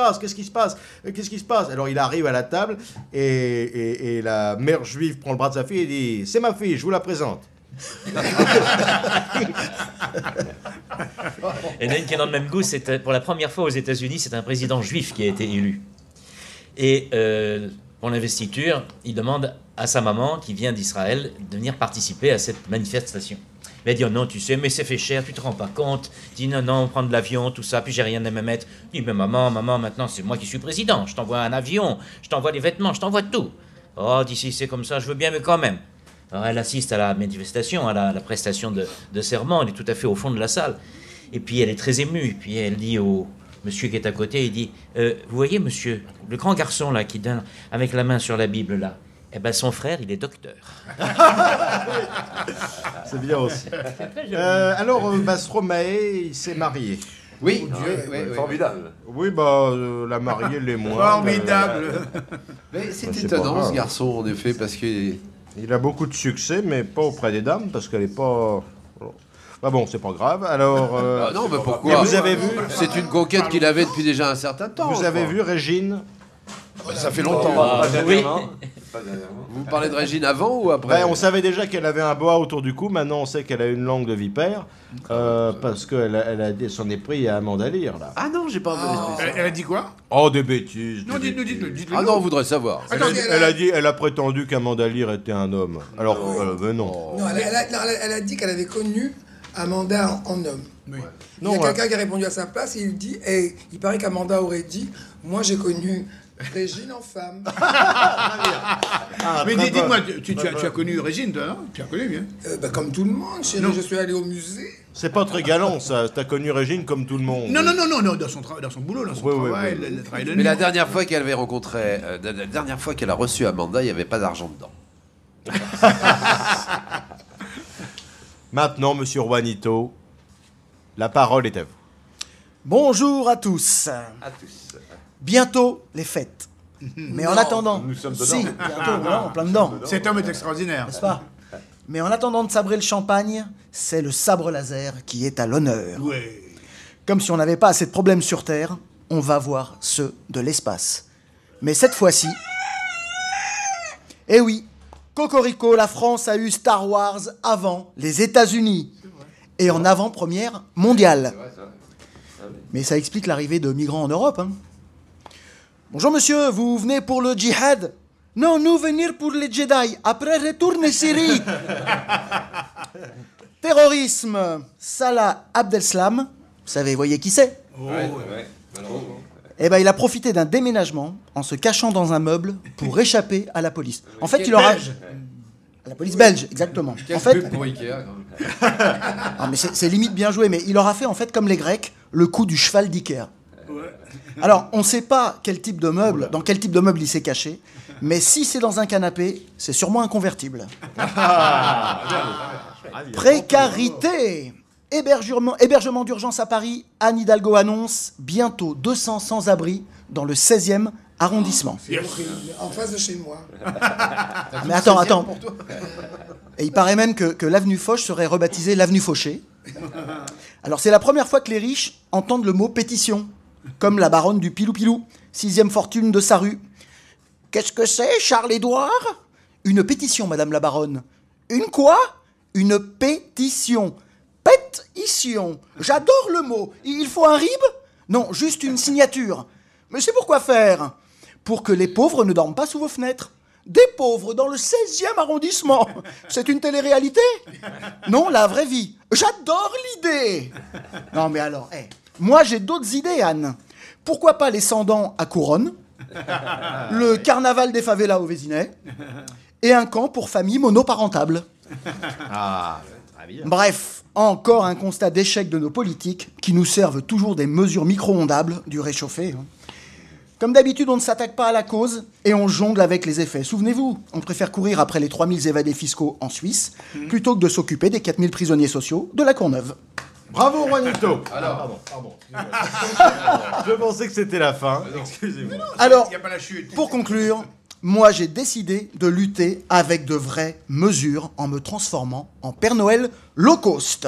passe? Alors il arrive à la table et la mère juive prend le bras de sa fille et dit c'est ma fille, je vous la présente. Et il y en a une qui est dans le même goût, c'est pour la première fois aux États-Unis, c'est un président juif qui a été élu. Et pour l'investiture, il demande à sa maman, qui vient d'Israël, de venir participer à cette manifestation. Mais elle dit, oh non, tu sais, mais c'est fait cher, tu te rends pas compte. Il dit, non, on prend de l'avion, tout ça, puis j'ai rien à me mettre. Il dit, mais maman, maintenant, c'est moi qui suis président. Je t'envoie un avion, je t'envoie les vêtements, je t'envoie tout. Oh, d'ici, c'est comme ça, je veux bien, mais quand même. Alors, elle assiste à la manifestation, à la prestation de serment. Elle est tout à fait au fond de la salle. Et puis, elle est très émue. Puis, elle dit au monsieur qui est à côté, il dit, vous voyez, monsieur, le grand garçon, là, qui donne avec la main sur la Bible, là, Eh ben, son frère, il est docteur. C'est bien aussi. Alors, Stromae, il s'est marié. Oui, formidable. Oui, la mariée l'est moins. Formidable. Mais c'est c'est étonnant, pas grave. ce garçon, en effet, parce que... Il a beaucoup de succès, mais pas auprès des dames, parce qu'elle est pas... Bah bon, c'est pas grave. Alors... non, mais pourquoi? Mais vous avez vu... C'est une conquête qu'il avait depuis déjà un certain temps. Vous avez vu Régine? Ça fait longtemps. Oui. Vous parlez de Régine avant ou après? On savait déjà qu'elle avait un boa autour du cou. Maintenant, on sait qu'elle a une langue de vipère. Parce qu'elle s'en est pris à Amanda Lear, là. Ah non, j'ai pas entendu. Elle a dit quoi? Oh, des bêtises. Non, dites-le. Ah non, on voudrait savoir. Elle a prétendu qu'Amanda Lear était un homme. Alors, non. Non, elle a dit qu'elle avait connu Amanda en homme. Oui. Il y a quelqu'un qui a répondu à sa place et il dit, et il paraît qu'Amanda aurait dit, moi j'ai connu Régine en femme. Mais dites-moi, tu as connu Régine, toi, non? Tu as connu bien. Comme tout le monde, chérie, je suis allé au musée. C'est pas très galant, ça. T'as connu Régine comme tout le monde. Non, dans son boulot, dans son travail, le travail de nuit. Mais la dernière fois qu'elle avait rencontré, la dernière fois qu'elle a reçu Amanda, il n'y avait pas d'argent dedans. Maintenant, monsieur Juanito, la parole est à vous. Bonjour à tous. À tous. Bientôt les fêtes. Mais en attendant, nous sommes dedans. si, bientôt, voilà, en plein dedans, Cet homme est extraordinaire. n'est-ce pas? Mais en attendant de sabrer le champagne, c'est le sabre laser qui est à l'honneur. Oui. Comme si on n'avait pas assez de problèmes sur Terre, on va voir ceux de l'espace. Mais cette fois-ci, eh oui, Cocorico, la France a eu Star Wars avant les États-Unis et en avant-première mondiale. Mais ça explique l'arrivée de migrants en Europe. Hein. Bonjour monsieur, vous venez pour le djihad? Non, nous venir pour les Jedi. Après, retourne Syrie. Terrorisme, Salah Abdeslam. Vous savez, voyez qui c'est? Eh ben, il a profité d'un déménagement en se cachant dans un meuble pour échapper à la police. En fait, il aura... À la police belge, exactement. En fait... pour Ikea, Ah, mais c'est limite bien joué, mais il aura fait en fait comme les Grecs, le coup du cheval d'Ikea. Alors, on ne sait pas quel type de meuble, dans quel type de meuble il s'est caché, mais si c'est dans un canapé, c'est sûrement un convertible. Précarité. Hébergement d'urgence à Paris, Anne Hidalgo annonce bientôt 200 sans-abri dans le 16e arrondissement. En face de chez moi. Mais attends. Et il paraît même que l'avenue Foch serait rebaptisée l'avenue Fauché. Alors c'est la première fois que les riches entendent le mot pétition, comme la baronne du Pilou-Pilou, 6e fortune de sa rue. Qu'est-ce que c'est, Charles-Édouard? Une pétition, madame la baronne. Une quoi? Une pétition. Pétition. J'adore le mot. Il faut un rib? Non, juste une signature. Mais c'est pour quoi faire? Pour que les pauvres ne dorment pas sous vos fenêtres. Des pauvres dans le 16e arrondissement. C'est une télé-réalité? Non, la vraie vie. J'adore l'idée. Non, mais alors, moi j'ai d'autres idées, Anne. Pourquoi pas les sans-dents à Couronne, le carnaval des favelas au Vésinet, et un camp pour familles monoparentables. Ah, très bien. Bref, encore un constat d'échec de nos politiques qui nous servent toujours des mesures micro-ondables du réchauffé. Comme d'habitude, on ne s'attaque pas à la cause et on jongle avec les effets. Souvenez-vous, on préfère courir après les 3000 évadés fiscaux en Suisse plutôt que de s'occuper des 4000 prisonniers sociaux de la Courneuve. Bravo, Juanito. Alors, pardon. Je pensais que c'était la fin. Excusez-moi. Alors, pour conclure, moi j'ai décidé de lutter avec de vraies mesures en me transformant en Père Noël low cost.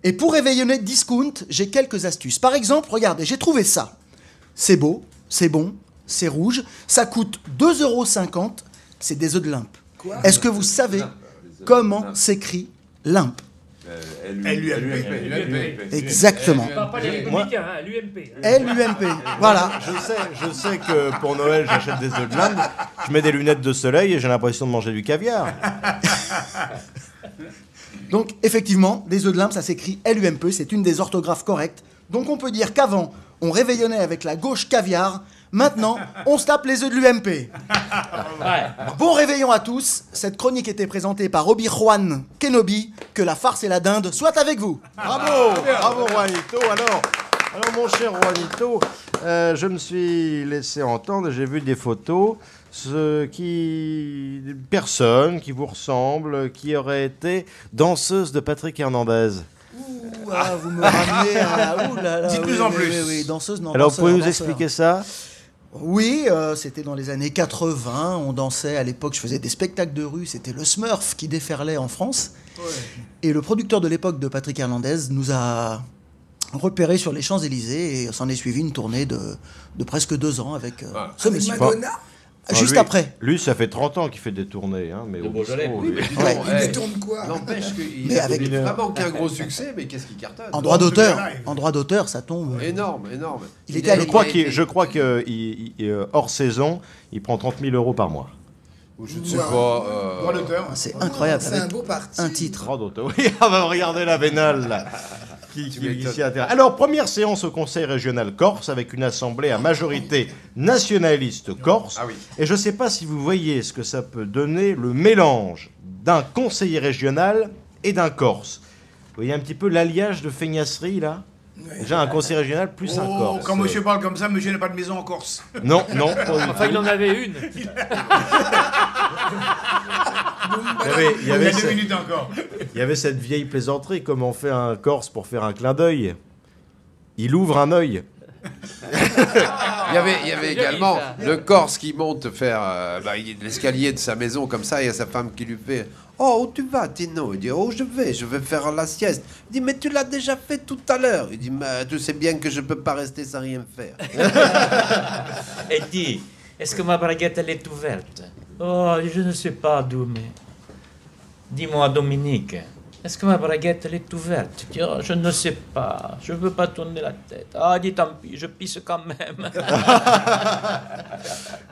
Et pour réveillonner Discount, j'ai quelques astuces. Par exemple, regardez, j'ai trouvé ça. C'est beau, c'est bon, c'est rouge, ça coûte 2,50 €, c'est des œufs de limpe. Est-ce que vous savez comment s'écrit limpe? LUMP. Exactement. Pas les républicains, hein, l'UMP. LUMP, voilà. Je sais que pour Noël, j'achète des œufs de l'Inde, je mets des lunettes de soleil et j'ai l'impression de manger du caviar. Donc, effectivement, des œufs de limpe, ça s'écrit LUMP, c'est une des orthographes correctes. Donc, on peut dire qu'avant, on réveillonnait avec la gauche caviar. Maintenant, on se tape les œufs de l'UMP. Bon réveillon à tous. Cette chronique était présentée par Obi-Wan Kenobi. Que la farce et la dinde soient avec vous. Bravo, bravo Juanito. Alors, Alors, mon cher Juanito, je me suis laissé entendre, j'ai vu des photos, des personnes qui vous ressemblent, qui auraient été danseuses de Patrick Hernandez. Vous me ramenez à... Dites-nous en plus. Oui, danseuse, non, Alors, danseur, vous pouvez nous danseur. expliquer ça? Oui, c'était dans les années 80. On dansait à l'époque, je faisais des spectacles de rue. C'était le Smurf qui déferlait en France. Ouais. Et le producteur de l'époque de Patrick Hernandez nous a repérés sur les Champs-Élysées et s'en est suivi une tournée de presque 2 ans avec ce Avec monsieur. Madonna. Juste lui, après. Lui, ça fait 30 ans qu'il fait des tournées. Hein, mais De au Beaujolais. bistrot, Oui, lui. mais Ouais, il détourne quoi? N'empêche qu'il Mais a avec- vraiment qu'un gros succès, mais qu'est-ce qu'il cartonne? En droit d'auteur. En droit d'auteur, ça tombe. Énorme. Il était à l'époque. Je crois que hors saison, il prend 30 000 € par mois. Je ne sais pas. Droit d'auteur. C'est incroyable. C'est avec un beau parti. un titre. Droit d'auteur. Oui, on va regarder la vénale là. Qui s'y intéresse. Alors, première séance au Conseil régional corse avec une assemblée à majorité nationaliste corse. Ah oui. Et je ne sais pas si vous voyez ce que ça peut donner, le mélange d'un conseiller régional et d'un corse. Vous voyez un petit peu l'alliage de feignasserie là? Déjà un conseiller régional plus un corse. Quand monsieur parle comme ça, monsieur n'a pas de maison en Corse. Non, non. pas du Enfin, tout. il en avait une. Il y avait 2 minutes encore. Il y avait cette vieille plaisanterie, comment on fait un Corse pour faire un clin d'œil. Il ouvre un œil. Il y avait également le Corse qui monte faire l'escalier de sa maison comme ça, et il y a sa femme qui lui fait « Oh, où tu vas, Tino ?» Il dit « Oh, je vais faire la sieste. » Il dit « Mais tu l'as déjà fait tout à l'heure. » Il dit « Tu sais bien que je peux pas rester sans rien faire. » Et dis, est-ce que ma braguette, elle est ouverte? Oh, je ne sais pas, Doumé. Dis-moi, Dominique, est-ce que ma braguette, elle est ouverte? Tu dis, oh, je ne sais pas, je ne veux pas tourner la tête. Ah, dis tant pis, je pisse quand même.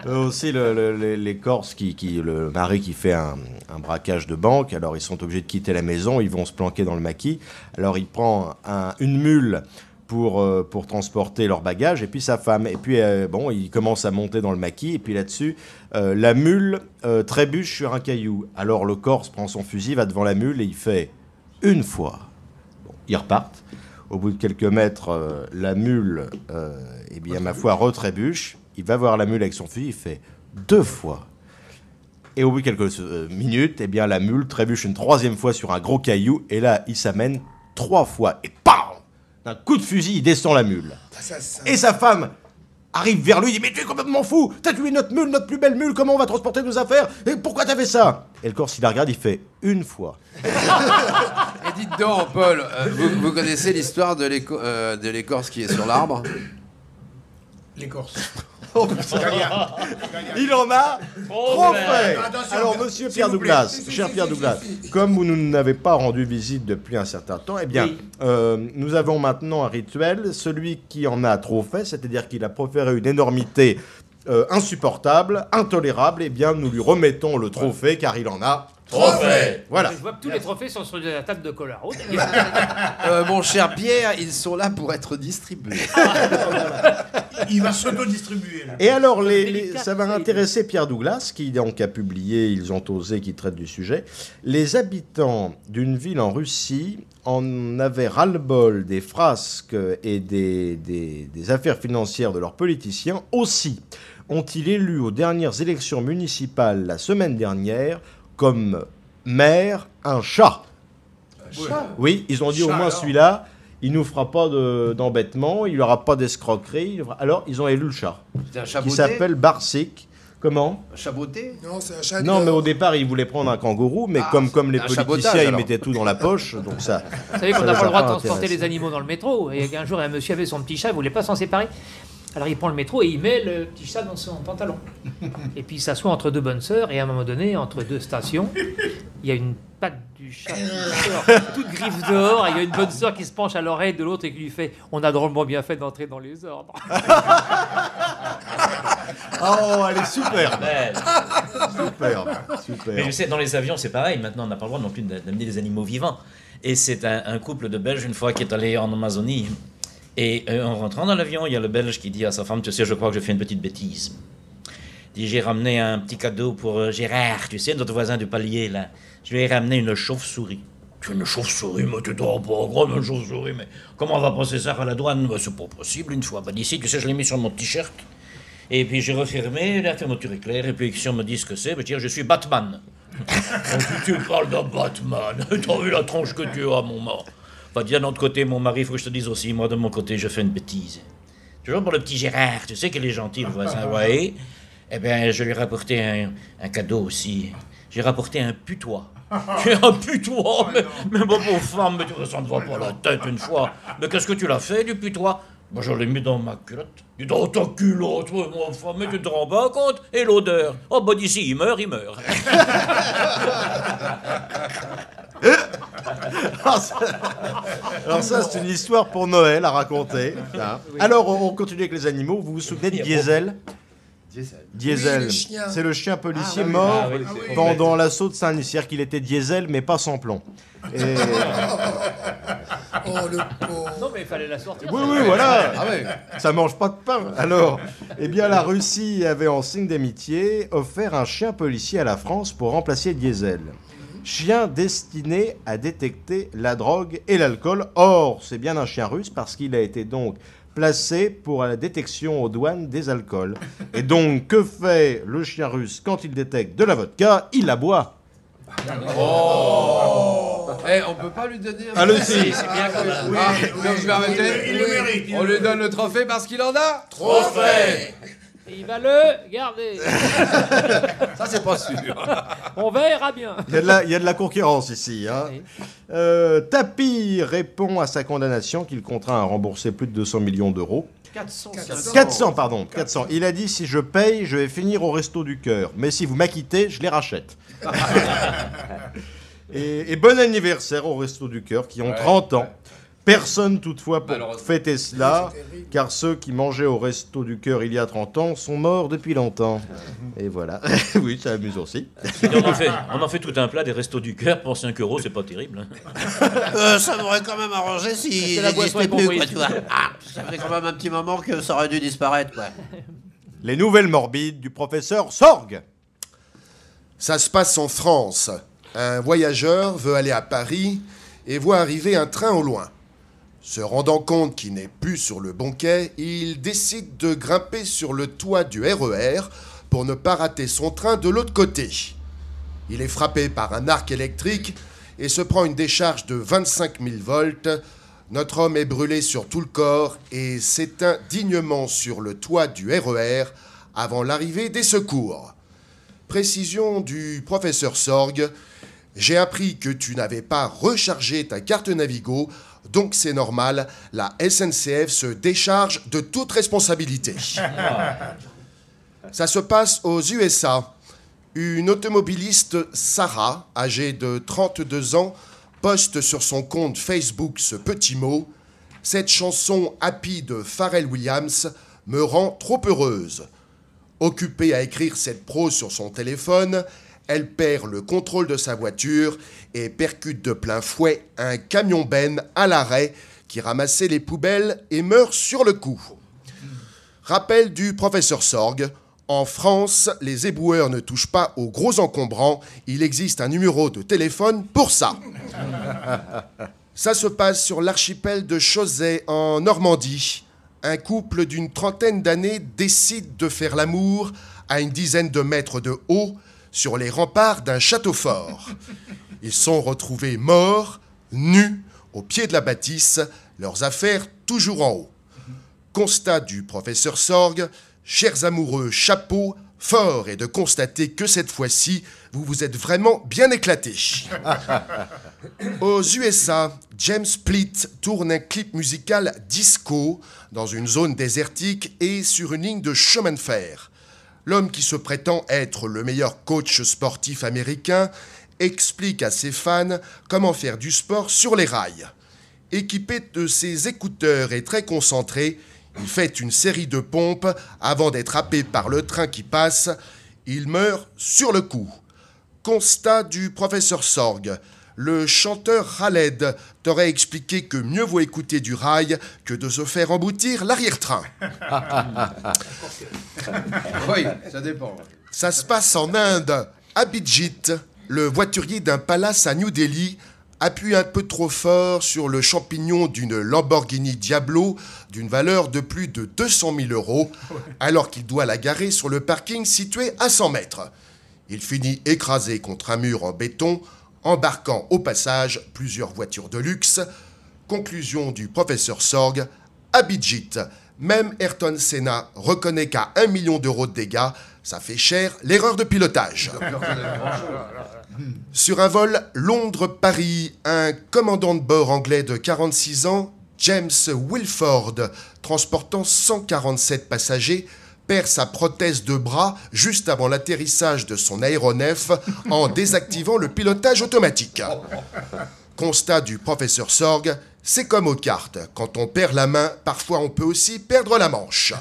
Aussi, les Corses, le mari qui fait un braquage de banque, alors ils sont obligés de quitter la maison, ils vont se planquer dans le maquis. Alors il prend une mule pour transporter leurs bagages, et puis sa femme. Et puis, il commence à monter dans le maquis, et puis là-dessus, la mule trébuche sur un caillou. Alors le Corse prend son fusil, va devant la mule, et il fait une fois. Bon, ils repartent. Au bout de quelques mètres, la mule, ma foi, retrébuche. Il va voir la mule avec son fusil, il fait 2 fois. Et au bout de quelques minutes, la mule trébuche une 3e fois sur un gros caillou, et là, il s'amène 3 fois, et PAM! D'un coup de fusil, il descend la mule. Et sa femme arrive vers lui, il dit « Mais tu es complètement fou! T'as tué notre mule, notre plus belle mule, comment on va transporter nos affaires? Et pourquoi t'as fait ça ?» Et le Corse, il la regarde, il fait « une fois. » Et dites donc, Paul, vous connaissez l'histoire de l'écorce qui est sur l'arbre? L'Écorce. Il en a trop fait. Attention, Alors, monsieur s'il Pierre vous plaît. Douglas, cher Pierre Douglas, comme vous ne nous avez pas rendu visite depuis un certain temps, nous avons maintenant un rituel. Celui qui en a trop fait, c'est-à-dire qu'il a proféré une énormité insupportable, intolérable, nous lui remettons le trophée car il en a trop fait. Voilà. Je vois que tous les trophées sont sur la table de Colaro. Mon cher Pierre, ils sont là pour être distribués. Il va s'auto-distribuer. Et alors, ça va intéresser Pierre Douglas, qui donc a publié Ils ont osé, qui traite du sujet. Les habitants d'une ville en Russie en avaient ras-le-bol des frasques et des affaires financières de leurs politiciens. Aussi ont-ils élu aux dernières élections municipales la semaine dernière comme maire un chat. Oui, ils ont dit au moins celui-là, il nous fera pas d'embêtement, il n'y aura pas d'escroquerie. Alors, ils ont élu le chat. C'est un chat qui beauté s'appelle Barsik. Comment? Un chat beauté? Non, c'est un chat. Non, mais au départ, ils voulaient prendre un kangourou, mais comme les un politiciens, chabotage, ils alors. mettaient tout dans la poche, donc ça... Vous savez qu'on ça n'a les pas a le droit de pas transporter intéressés. les animaux dans le métro. Et un jour, un monsieur avait son petit chat, il ne voulait pas s'en séparer. Alors il prend le métro et il met le petit chat dans son pantalon. Et puis il s'assoit entre 2 bonnes sœurs, et à un moment donné, entre 2 stations, il y a une patte du chat qui sort, toute griffe dehors, et il y a une bonne sœur qui se penche à l'oreille de l'autre et qui lui fait « On a drôlement bien fait d'entrer dans les ordres. » Oh, elle est super. Belle. Super. Mais je sais, dans les avions, c'est pareil. Maintenant, on n'a pas le droit non plus d'amener des animaux vivants. Et c'est un couple de Belges, une fois, qui est allé en Amazonie. Et en rentrant dans l'avion, il y a le Belge qui dit à sa femme, tu sais, je crois que j'ai fait une petite bêtise. Il dit, j'ai ramené un petit cadeau pour Gérard, tu sais, notre voisin du palier, là. Je lui ai ramené une chauve-souris. Une chauve-souris, mais tu t'en pas grande, une chauve-souris, mais comment on va passer ça à la douane? Bah, c'est pas possible une fois. Bah, d'ici, tu sais, je l'ai mis sur mon t-shirt. Et puis j'ai refermé, la fermeture est claire, et puis si on me dit ce que c'est, je suis Batman. Tu parles de Batman, t'as vu la tronche que tu as, mon mort. Bah, d'un autre côté, mon mari, il faut que je te dise aussi, moi de mon côté, je fais une bêtise. Toujours pour le petit Gérard, tu sais qu'il est gentil, le voisin, ouais. Eh bien, je lui ai rapporté un cadeau aussi. J'ai rapporté un putois. Un putois, mais ma pauvre femme, mais ça ne va pas la tête une fois. Mais qu'est-ce que tu l'as fait du putois? Moi, je l'ai mis dans ma culotte. Dis dans ta culotte, mon femme, mais tu te rends pas compte? Et l'odeur? Oh, bah d'ici, il meurt, il meurt. Alors ça, c'est une histoire pour Noël à raconter. Hein. Alors, on continue avec les animaux. Vous vous souvenez de Diesel? Diesel, Oui, c'est le chien policier mort pendant l'assaut de Saint-Lucier, qu'il était diesel mais pas sans plomb. Et... Oh le pauvre. Non mais il fallait la sortir. Oui, voilà. Ça mange pas de pain. Alors, eh bien, la Russie avait en signe d'amitié offert un chien policier à la France pour remplacer Diesel. Chien destiné à détecter la drogue et l'alcool. Or, c'est bien un chien russe parce qu'il a été donc placé pour la détection aux douanes des alcools. Et donc, que fait le chien russe quand il détecte de la vodka? Il la boit. On peut pas lui donner un... Allez, c'est bien quand même. Donc je vais arrêter. Il le mérite. On lui donne le trophée parce qu'il en a Trophée. Et il va le garder. Ça, c'est pas sûr. On verra bien. Il y a de la concurrence ici. Hein. Tapi répond à sa condamnation qu'il contraint à rembourser plus de 200 millions d'euros. 400, pardon. 400. Il a dit, si je paye, je vais finir au resto du cœur. Mais si vous m'acquittez, je les rachète. Et bon anniversaire au resto du cœur qui ont 30 ans. Personne toutefois pour fêter cela, car ceux qui mangeaient au resto du cœur il y a 30 ans sont morts depuis longtemps. Et voilà. Oui, ça amuse aussi. On en fait tout un plat des restos du cœur pour 5 €, c'est pas terrible. Hein. Ça m'aurait quand même arrangé si la boisson n'existait est plus, comprise. quoi, tu vois. Ça fait quand même un petit moment que ça aurait dû disparaître, quoi. Les nouvelles morbides du professeur Sorgue. Ça se passe en France. Un voyageur veut aller à Paris et voit arriver un train au loin. Se rendant compte qu'il n'est plus sur le bon quai, il décide de grimper sur le toit du RER pour ne pas rater son train de l'autre côté. Il est frappé par un arc électrique et se prend une décharge de 25 000 volts. Notre homme est brûlé sur tout le corps et s'éteint dignement sur le toit du RER avant l'arrivée des secours. Précision du professeur Sorgue. J'ai appris que tu n'avais pas rechargé ta carte Navigo, donc c'est normal, la SNCF se décharge de toute responsabilité. Ça se passe aux USA. Une automobiliste, Sarah, âgée de 32 ans, poste sur son compte Facebook ce petit mot. Cette chanson Happy de Pharrell Williams me rend trop heureuse. Occupée à écrire cette prose sur son téléphone, elle perd le contrôle de sa voiture et percute de plein fouet un camion-benne à l'arrêt qui ramassait les poubelles et meurt sur le coup. Rappel du professeur Sorgue. En France, les éboueurs ne touchent pas aux gros encombrants. Il existe un numéro de téléphone pour ça. Ça se passe sur l'archipel de Chausey, en Normandie. Un couple d'une trentaine d'années décide de faire l'amour à une dizaine de mètres de haut sur les remparts d'un château fort. Ils sont retrouvés morts, nus, au pied de la bâtisse, leurs affaires toujours en haut. Constat du professeur Sorgue. Chers amoureux, chapeau, fort est de constater que cette fois-ci, vous vous êtes vraiment bien éclatés. Aux USA, James Plitt tourne un clip musical disco dans une zone désertique et sur une ligne de chemin de fer. L'homme qui se prétend être le meilleur coach sportif américain explique à ses fans comment faire du sport sur les rails. Équipé de ses écouteurs et très concentré, il fait une série de pompes avant d'être happé par le train qui passe. Il meurt sur le coup. Constat du professeur Sorgue. Le chanteur Khaled t'aurait expliqué que mieux vaut écouter du rail que de se faire emboutir l'arrière-train. Oui, ça dépend. Ça se passe en Inde. Abhijit, le voiturier d'un palace à New Delhi, appuie un peu trop fort sur le champignon d'une Lamborghini Diablo d'une valeur de plus de 200 000 €, alors qu'il doit la garer sur le parking situé à 100 mètres. Il finit écrasé contre un mur en béton, embarquant au passage plusieurs voitures de luxe. Conclusion du professeur Sorg, Abidjit. Même Ayrton Senna reconnaît qu'à 1 million d'euros de dégâts, ça fait cher l'erreur de pilotage. Sur un vol Londres-Paris, un commandant de bord anglais de 46 ans, James Wilford, transportant 147 passagers, perd sa prothèse de bras juste avant l'atterrissage de son aéronef en désactivant le pilotage automatique. Constat du professeur Sorg, c'est comme aux cartes. Quand on perd la main, parfois on peut aussi perdre la manche.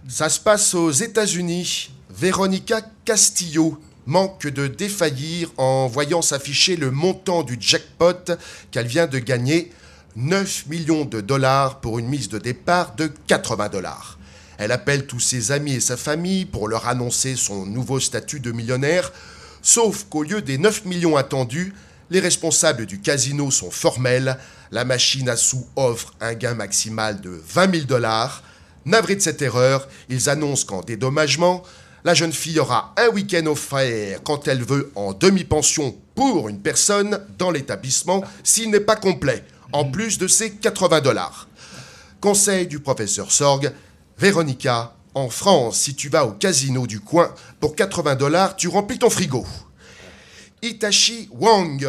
Ça se passe aux États-Unis. Veronica Castillo manque de défaillir en voyant s'afficher le montant du jackpot qu'elle vient de gagner, 9 millions de dollars pour une mise de départ de 80 $. Elle appelle tous ses amis et sa famille pour leur annoncer son nouveau statut de millionnaire, sauf qu'au lieu des 9 millions attendus, les responsables du casino sont formels, la machine à sous offre un gain maximal de 20 000 $. Navrés de cette erreur, ils annoncent qu'en dédommagement, la jeune fille aura un week-end offert quand elle veut en demi-pension pour une personne dans l'établissement s'il n'est pas complet, en plus de ses 80 $. Conseil du professeur Sorg, Véronica, en France, si tu vas au casino du coin, pour 80 $, tu remplis ton frigo. Itachi Wang,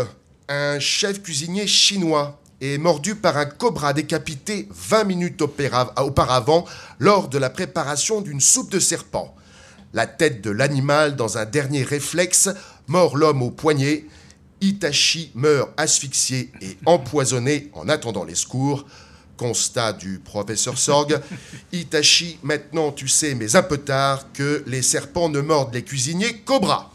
un chef cuisinier chinois, est mordu par un cobra décapité 20 minutes auparavant lors de la préparation d'une soupe de serpent. La tête de l'animal, dans un dernier réflexe, mord l'homme au poignet. Itachi meurt asphyxié et empoisonné en attendant les secours. Constat du professeur Sorg. Itachi, maintenant tu sais, mais un peu tard, que les serpents ne mordent les cuisiniers qu'au bras.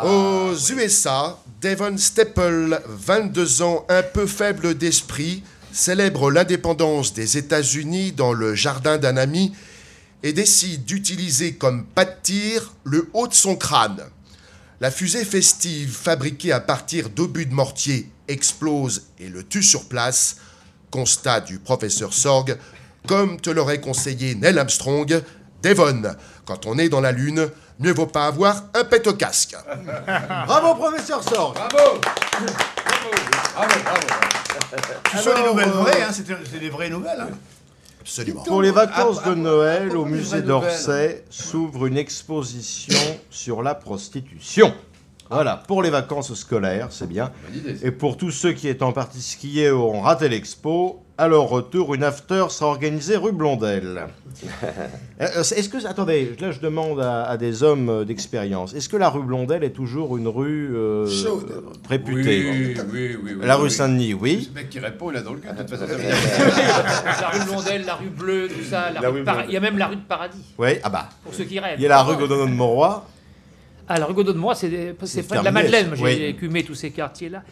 Aux USA, Devon Staple, 22 ans, un peu faible d'esprit, célèbre l'indépendance des États-Unis dans le jardin d'un ami et décide d'utiliser comme pas de tir le haut de son crâne. La fusée festive fabriquée à partir d'obus de mortier explose et le tue sur place. Constat du professeur Sorg, comme te l'aurait conseillé Neil Armstrong, Devon, quand on est dans la Lune, mieux vaut pas avoir un pet au casque. Bravo, professeur Sorg. Bravo. Ce sont des nouvelles vraies, hein, c'est des vraies nouvelles. Hein. Absolument. Pour les vacances de Noël, au musée d'Orsay s'ouvre une exposition sur la prostitution. Voilà, pour les vacances scolaires, c'est bien. Et pour tous ceux qui étant partis skier auront raté l'expo, à leur retour, une after sera organisée rue Blondel. Est-ce que, attendez, là je demande à des hommes d'expérience, est-ce que la rue Blondel est toujours une rue réputée? Oui. La rue Saint-Denis, oui. Ce mec qui répond, il a dans le cul, de toute façon. La rue Blondel, la rue Bleue, tout ça. Il y a même la rue de Paradis. Oui, ah bah. Pour ceux qui rêvent. Il y a la rue Godon de Mauroy. Ah, la rue Godot de Mauroy, c'est près de la Madeleine. Moi, j'ai écumé tous ces quartiers-là.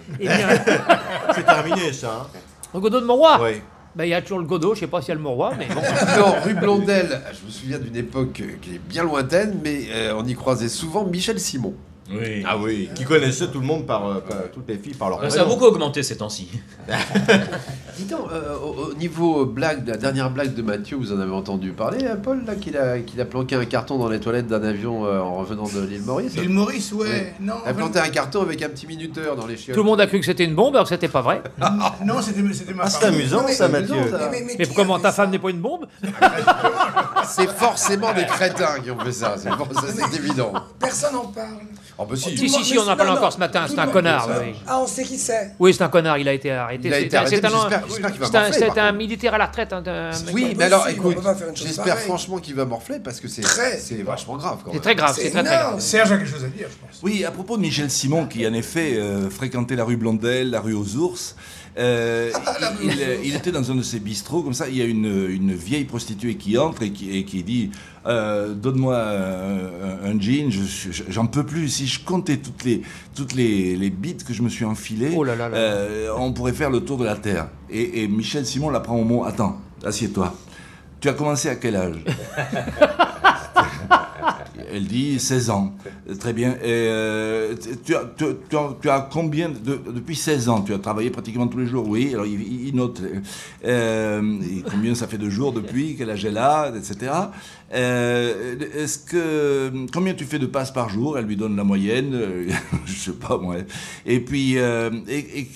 C'est terminé, ça. Hein. Rue Godot de Mauroy. Oui. Ben, il y a toujours le Godot, je sais pas s'il y a le Mauroy, mais bon. Non, rue Blondel, je me souviens d'une époque qui est bien lointaine, mais on y croisait souvent Michel Simon. Oui. Ah oui, qui connaissait tout le monde par toutes les filles par leur prénom. Ça a beaucoup augmenté ces temps-ci. Dis donc, au niveau blague, la dernière blague de Mathieu, vous en avez entendu parler, Paul, là, qu'il a planqué un carton dans les toilettes d'un avion en revenant de l'île Maurice. L'île Maurice, ouais. Non, il a planté un carton avec un petit minuteur dans les chiottes. Tout le monde a cru que c'était une bombe, alors que c'était pas vrai. Non, c'était ma c'est amusant, ça, Mathieu. Mais comment ta femme n'est pas une bombe? C'est forcément des crétins qui ont fait ça, c'est évident. Personne n'en parle. Oh, bah si. Si, on en parle encore ce matin, c'est un connard. Oui. Ah, on sait qui c'est. Oui, c'est un connard, il a été arrêté. C'est un un militaire à la retraite. Oui, mais alors écoute, j'espère franchement qu'il va morfler parce que c'est vachement grave. C'est très grave, c'est très grave. Serge a quelque chose à dire, je pense. Oui, à propos de Michel Simon, qui en effet fréquentait la rue Blondel, la rue aux Ours, il était dans un de ces bistrots, comme ça, il y a une vieille prostituée qui entre et qui dit donne-moi un jean, j'en peux plus. Si je comptais toutes les bites que je me suis enfilées, on pourrait faire le tour de la Terre. Et Michel Simon la prend au mot. Attends, assieds-toi. Tu as commencé à quel âge? Elle dit 16 ans. Très bien. Et, tu as combien depuis 16 ans, tu as travaillé pratiquement tous les jours? Oui, alors il note. Et combien ça fait de jours depuis? Quel âge elle a, etc. Combien tu fais de passes par jour? Elle lui donne la moyenne, je sais pas moi. Et puis,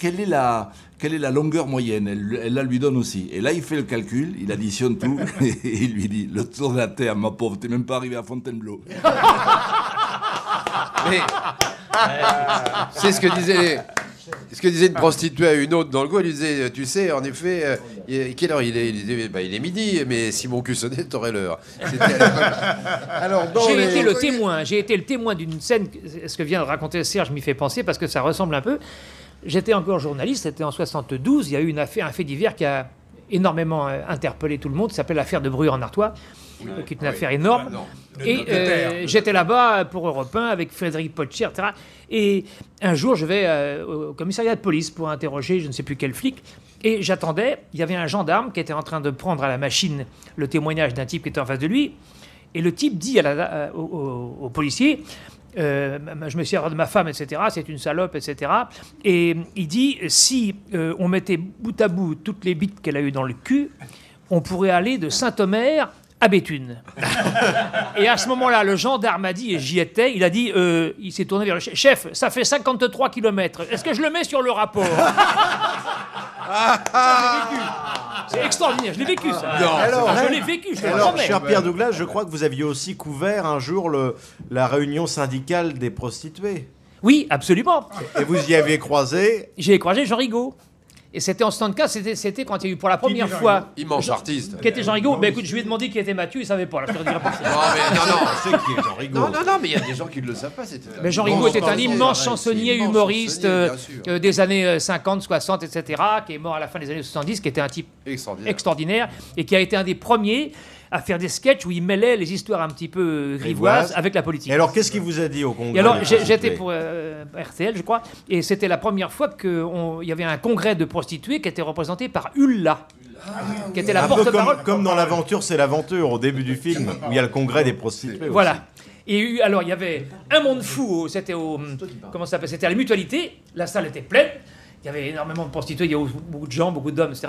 quelle est la longueur moyenne? Elle la lui donne aussi. Et là, il fait le calcul, il additionne tout, et il lui dit, le tour de la Terre, ma pauvre, t'es même pas arrivé à Fontainebleau. Mais, c'est ce que disait une prostituée à une autre dans le coin. Elle lui disait, tu sais, en effet, quelle heure il est? Il disait, bah, il est midi, mais si mon cul sonnait, t'aurais l'heure. Alors, j'ai été le témoin d'une scène. Ce que vient de raconter Serge m'y fait penser parce que ça ressemble un peu. J'étais encore journaliste, c'était en 72. Il y a eu un fait divers qui a énormément interpellé tout le monde. Ça s'appelle l'affaire de Bru en Artois, qui est une affaire énorme. Et j'étais là-bas pour Europe 1 avec Frédéric Pottier, etc. Et un jour, je vais au commissariat de police pour interroger je ne sais plus quel flic. Et j'attendais, il y avait un gendarme qui était en train de prendre à la machine le témoignage d'un type qui était en face de lui. Et le type dit au policier, je me sers de ma femme, etc., c'est une salope, etc. Et il dit, si on mettait bout à bout toutes les bites qu'elle a eues dans le cul, on pourrait aller de Saint-Omer à Béthune. Et à ce moment-là, le gendarme a dit, et j'y étais, il a dit, il s'est tourné vers le chef, chef, ça fait 53 km, est-ce que je le mets sur le rapport? Ça, je l'ai vécu. C'est extraordinaire, je l'ai vécu ça. Non. Alors, je l'ai vécu, je te le alors, promets. cher Pierre Douglas, je crois que vous aviez aussi couvert un jour la réunion syndicale des prostituées. Oui, absolument. Et vous y avez croisé? J'ai croisé Jean Rigaud. Et c'était en 74, c'était quand il y a eu pour la première fois. Immense artiste. Qui était Jean Rigaud? Ben écoute, je lui ai demandé qui était Mathieu, il savait pas. Là, je te dirai pas. Non, c'est qui est Jean Rigaud? Non, mais il y a des gens qui ne le savent pas. Mais Jean Rigaud était un immense chansonnier, humoriste des années 50, 60, etc., qui est mort à la fin des années 70, qui était un type extraordinaire et qui a été un des premiers à faire des sketchs où il mêlait les histoires un petit peu grivoises avec la politique. Et alors, qu'est-ce qu'il vous a dit au congrès? Et alors, j'étais pour RTL, je crois, et c'était la première fois qu'il y avait un congrès de prostituées qui était représenté par Ulla, qui était la porte-parole. Comme dans l'aventure, c'est l'aventure, au début du film, où il y a le congrès des prostituées. Voilà. Aussi. Et alors, il y avait un monde fou, c'était comment ça s'appelle? C'était à la Mutualité, la salle était pleine. Il y avait énormément de prostituées, il y avait beaucoup de gens, beaucoup d'hommes, etc.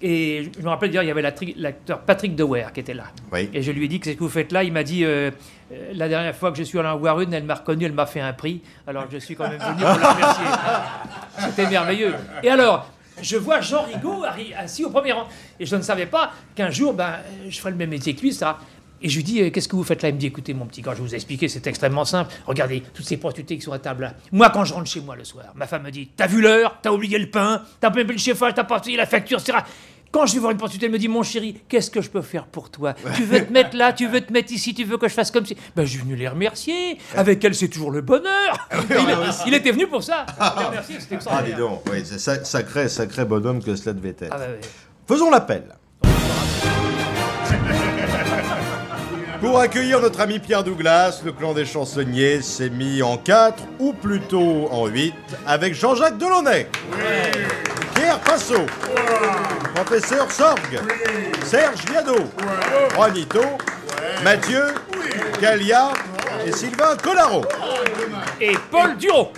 Et je me rappelle d'ailleurs, il y avait l'acteur Patrick Dewer qui était là. Oui. Et je lui ai dit, qu'est-ce que vous faites là? Il m'a dit, la dernière fois que je suis allé en voir une, elle m'a reconnu, elle m'a fait un prix. Alors je suis quand même venu pour la remercier. C'était merveilleux. Et alors, je vois Jean Rigaud assis au premier rang. Et je ne savais pas qu'un jour, je ferais le même métier que lui, ça. Et je lui dis, qu'est-ce que vous faites là? Il me dit, écoutez, mon petit gars, je vais vous expliquer, c'est extrêmement simple. Regardez, toutes ces prostituées qui sont à table là. Moi, quand je rentre chez moi le soir, ma femme me dit, t'as vu l'heure? T'as oublié le pain? T'as pas payé le chauffage? T'as pas payé la facture, etc. Quand je vais voir une prostituée, elle me dit, mon chéri, qu'est-ce que je peux faire pour toi? Tu veux te mettre là? Tu veux te mettre ici? Tu veux que je fasse comme si... Je suis venu les remercier. Avec elle, c'est toujours le bonheur. Il était venu pour ça. Les remercier, c'était extraordinaire. Ah, dis donc, oui, c'est sacré bonhomme que cela devait être. Ah, ouais. Faisons l'appel. Pour accueillir notre ami Pierre Douglas, le clan des chansonniers s'est mis en 4, ou plutôt en 8, avec Jean-Jacques Delaunay, Pierre Passot, Professeur Sorgue, Serge Viado, Juanito, Mathieu, Calia et Sylvain Collaro. Et Paul Duro.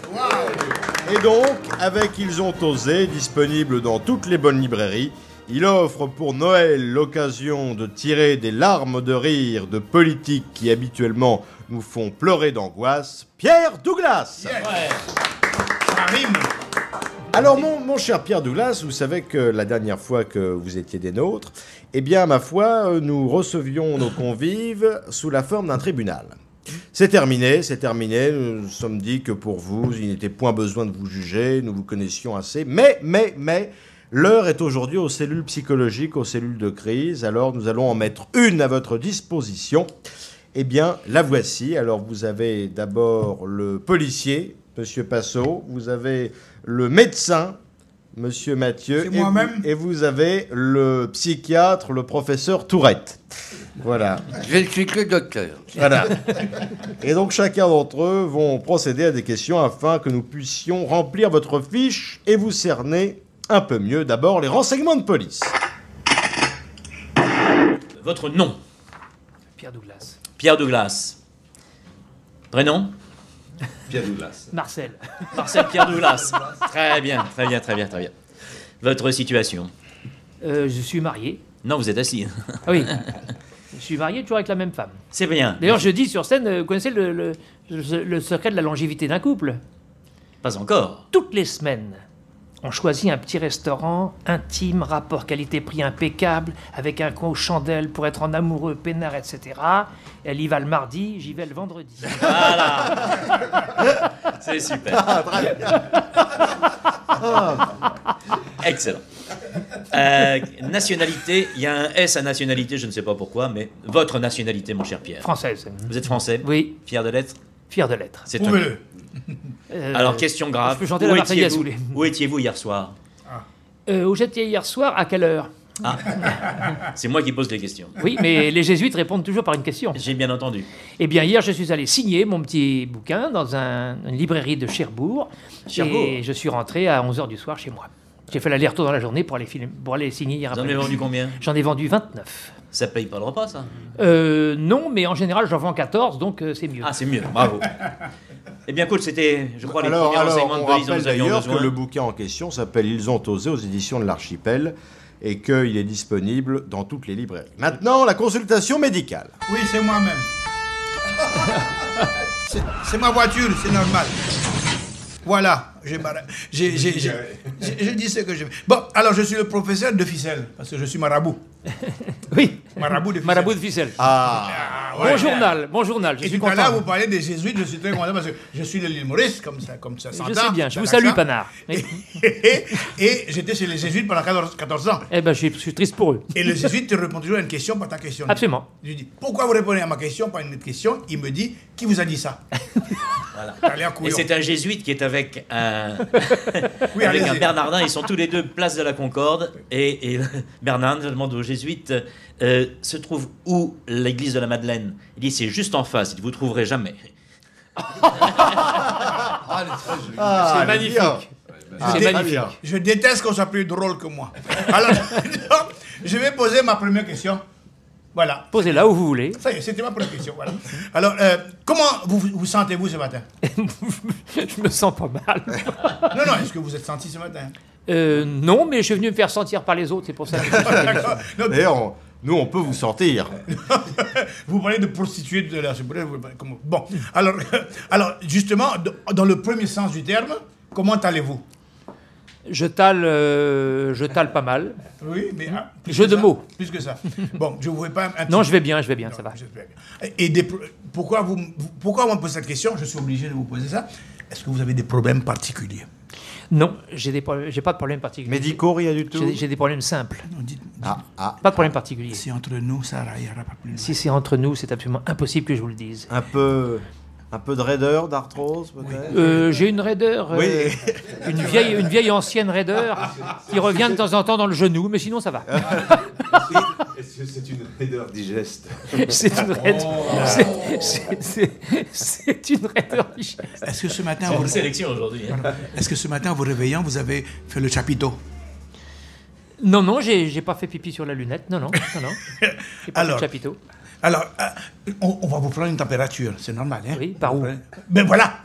Et donc, avec Ils ont osé, disponible dans toutes les bonnes librairies, il offre pour Noël l'occasion de tirer des larmes de rire de politiques qui habituellement nous font pleurer d'angoisse. Pierre Douglas. Yeah. Ouais. Ça rime. Alors mon cher Pierre Douglas, vous savez que la dernière fois que vous étiez des nôtres, eh bien ma foi, nous recevions nos convives sous la forme d'un tribunal. C'est terminé, nous nous sommes dit que pour vous, il n'était point besoin de vous juger, nous vous connaissions assez, mais... L'heure est aujourd'hui aux cellules psychologiques, aux cellules de crise, alors nous allons en mettre une à votre disposition. Eh bien, la voici. Alors, vous avez d'abord le policier, Monsieur Passot, vous avez le médecin, Monsieur Mathieu, et vous avez le psychiatre, le professeur Tourette. Voilà. Je suis que docteur. Voilà. Et donc, chacun d'entre eux vont procéder à des questions afin que nous puissions remplir votre fiche et vous cerner un peu mieux. D'abord, les renseignements de police. Votre nom? Pierre Douglas. Pierre Douglas. Prénom? Pierre Douglas. Marcel. Marcel Pierre Douglas. Très bien, très bien, très bien, très bien. Votre situation? Je suis marié. Non, vous êtes assis. Ah oui. Je suis marié toujours avec la même femme. C'est bien. D'ailleurs, je dis sur scène, vous connaissez le secret de la longévité d'un couple? Pas encore. Toutes les semaines, on choisit un petit restaurant intime, rapport qualité-prix impeccable, avec un coin aux chandelles pour être en amoureux, peinard, etc. Elle y va le mardi, j'y vais le vendredi. Voilà. C'est super. Très bien. Excellent. Nationalité, il y a un S à nationalité, je ne sais pas pourquoi, mais votre nationalité, mon cher Pierre. Française. Vous êtes français? Oui. Fier de l'être? Fier de l'être. C'est Prouvez-le. Alors, question grave. Je peux chanter la Marseillaise, vous voulez. Où étiez-vous hier soir? Où j'étais hier soir, à quelle heure? Ah, c'est moi qui pose les questions. Oui, mais les jésuites répondent toujours par une question. J'ai bien entendu. Eh bien, hier, je suis allé signer mon petit bouquin dans une librairie de Cherbourg. Et je suis rentré à 11h du soir chez moi. J'ai fait l'aller-retour dans la journée pour aller signer hier après. Vous en avez vendu combien? J'en ai vendu 29. Ça paye pas le repas, ça? Non, mais en général, j'en vends 14, donc c'est mieux. Ah, c'est mieux, bravo. Eh bien, cool, c'était, je crois, les Alors, premiers renseignements de on police dont rappelle nous avions d'ailleurs besoin. que le bouquin en question s'appelle Ils ont osé aux éditions de l'Archipel et qu'il est disponible dans toutes les librairies. Maintenant, la consultation médicale. Oui, c'est moi-même. C'est ma voiture, c'est normal. Voilà, je dis ce que je veux. Bon, alors je suis le professeur de ficelle, parce que je suis marabout. Oui. Marabout de ficelle. Marabout de ficelle. Ouais. Bon journal, bon journal. Je Et suis tout à content. l'heure, vous parlez des jésuites, je suis très content parce que je suis de l'île Maurice, comme ça s'entend. Je sais bien, je vous Dans l'accent. salue, Panard. Oui. Et j'étais chez les jésuites pendant 14 ans. Eh ben, je suis triste pour eux. Et le jésuite te répond toujours à une question par ta question. Absolument. Je lui dis, pourquoi vous répondez à ma question par une autre question? Il me dit, qui vous a dit ça? Voilà. T'as l'air couillon. Et c'est un jésuite qui est avec un, Oui, avec un allez-y. Bernardin. Ils sont tous les deux place de la Concorde. Et Bernardin demande au jésuite se trouve où l'église de la Madeleine? Il dit c'est juste en face. Il dit vous trouverez jamais. C'est magnifique. C'est magnifique. Je déteste qu'on soit plus drôle que moi. Alors, je vais poser ma première question. Voilà. Posez là où vous voulez. Ça y est, c'était ma première question. Voilà. Alors, comment vous sentez-vous ce matin? Je me sens pas mal. Non, est-ce que vous êtes senti ce matin? Non, mais je suis venu me faire sentir par les autres, c'est pour ça que je suis D'accord. Non, D'ailleurs, nous, on peut vous sentir. vous parlez de prostituées de la... Bon, alors justement, dans le premier sens du terme, comment allez-vous? Je tale pas mal. Oui, mais... Jeu de mots. Plus que ça. Bon, je ne vous fais pas un petit... Non, je vais bien, ça va. Et pourquoi on me pose cette question? Je suis obligé de vous poser ça. Est-ce que vous avez des problèmes particuliers? Non, j'ai pas de problème particulier. Médicaux, rien du tout? J'ai des problèmes simples. Ah. Pas de problème particulier. C'est entre nous, ça n'ira pas plus loin. Si c'est entre nous, c'est absolument impossible que je vous le dise. Un peu de raideur, d'arthrose, peut-être? J'ai une raideur, une vieille ancienne raideur qui revient de temps en temps dans le genou, mais sinon ça va. Est-ce que c'est une raideur digeste? C'est une raideur. C'est une raideur digeste. Est-ce que ce matin, C'est une sélection aujourd'hui. Est-ce que ce matin, en vous réveillant, vous avez fait le chapiteau? Non, j'ai pas fait pipi sur la lunette. Non. J'ai pas fait le chapiteau. Alors, on va vous prendre une température, c'est normal, hein? Oui, par où? Ben voilà.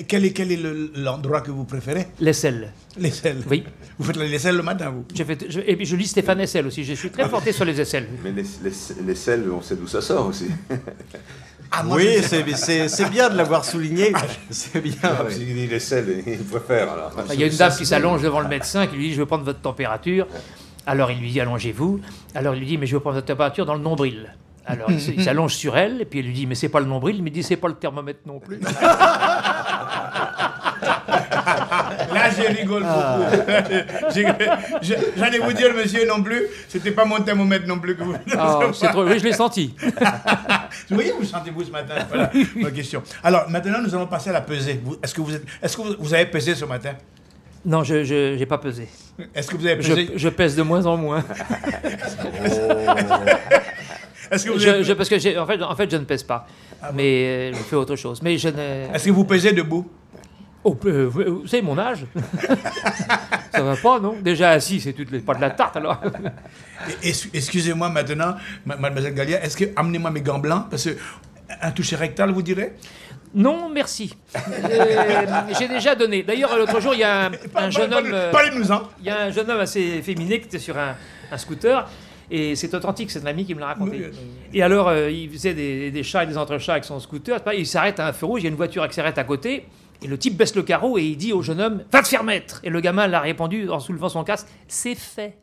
Quel est l'endroit que vous préférez? L'aisselle. L'aisselle. Oui. Vous faites l'aisselle le matin, vous? Et puis je lis Stéphane Hessel aussi. Je suis très porté sur les aisselles. Mais les selles, on sait d'où ça sort aussi. Oui, c'est bien de l'avoir souligné. C'est bien. Oui. S'il dit les selles, il préfère. Alors. Il y a une dame qui s'allonge devant le médecin qui lui dit « Je veux prendre votre température ». Alors il lui dit « Allongez-vous ». Alors il lui dit « Mais je veux prendre votre température dans le nombril ». Alors il s'allonge sur elle et puis il lui dit « Mais c'est pas le nombril ». Il me dit « C'est pas le thermomètre non plus ». Là, je rigole beaucoup. J'allais vous dire, monsieur, non plus, c'était pas mon thermomètre non plus que vous... Oui, je l'ai senti. Vous voyez, vous sentez-vous ce matin? Voilà ma question. Alors, maintenant, nous allons passer à la pesée. Est-ce que vous avez pesé ce matin? Non, je n'ai pas pesé. Est-ce que vous avez pesé? Je pèse de moins en moins. Est-ce que vous parce que en fait, je ne pèse pas. Mais je fais autre chose. Mais je ne... Est-ce que vous pesez debout? Vous savez mon âge? Ça va pas, non? Déjà assis, c'est pas de la tarte, alors. Excusez-moi maintenant, mademoiselle Gallia, est-ce que amenez-moi mes gants blancs? Parce que un toucher rectal, vous direz? Non, merci. J'ai déjà donné. D'ailleurs, l'autre jour, il y a un jeune homme. Parlez-nous, hein. Il y a un jeune homme assez féminin qui était sur un scooter. Et c'est authentique, c'est un ami qui me l'a raconté. Et alors, il faisait des chats et des entrechats avec son scooter. Il s'arrête à un feu rouge, il y a une voiture qui s'arrête à côté. Et le type baisse le carreau et il dit au jeune homme « Va te faire mettre !» Et le gamin l'a répondu en soulevant son casque « C'est fait !»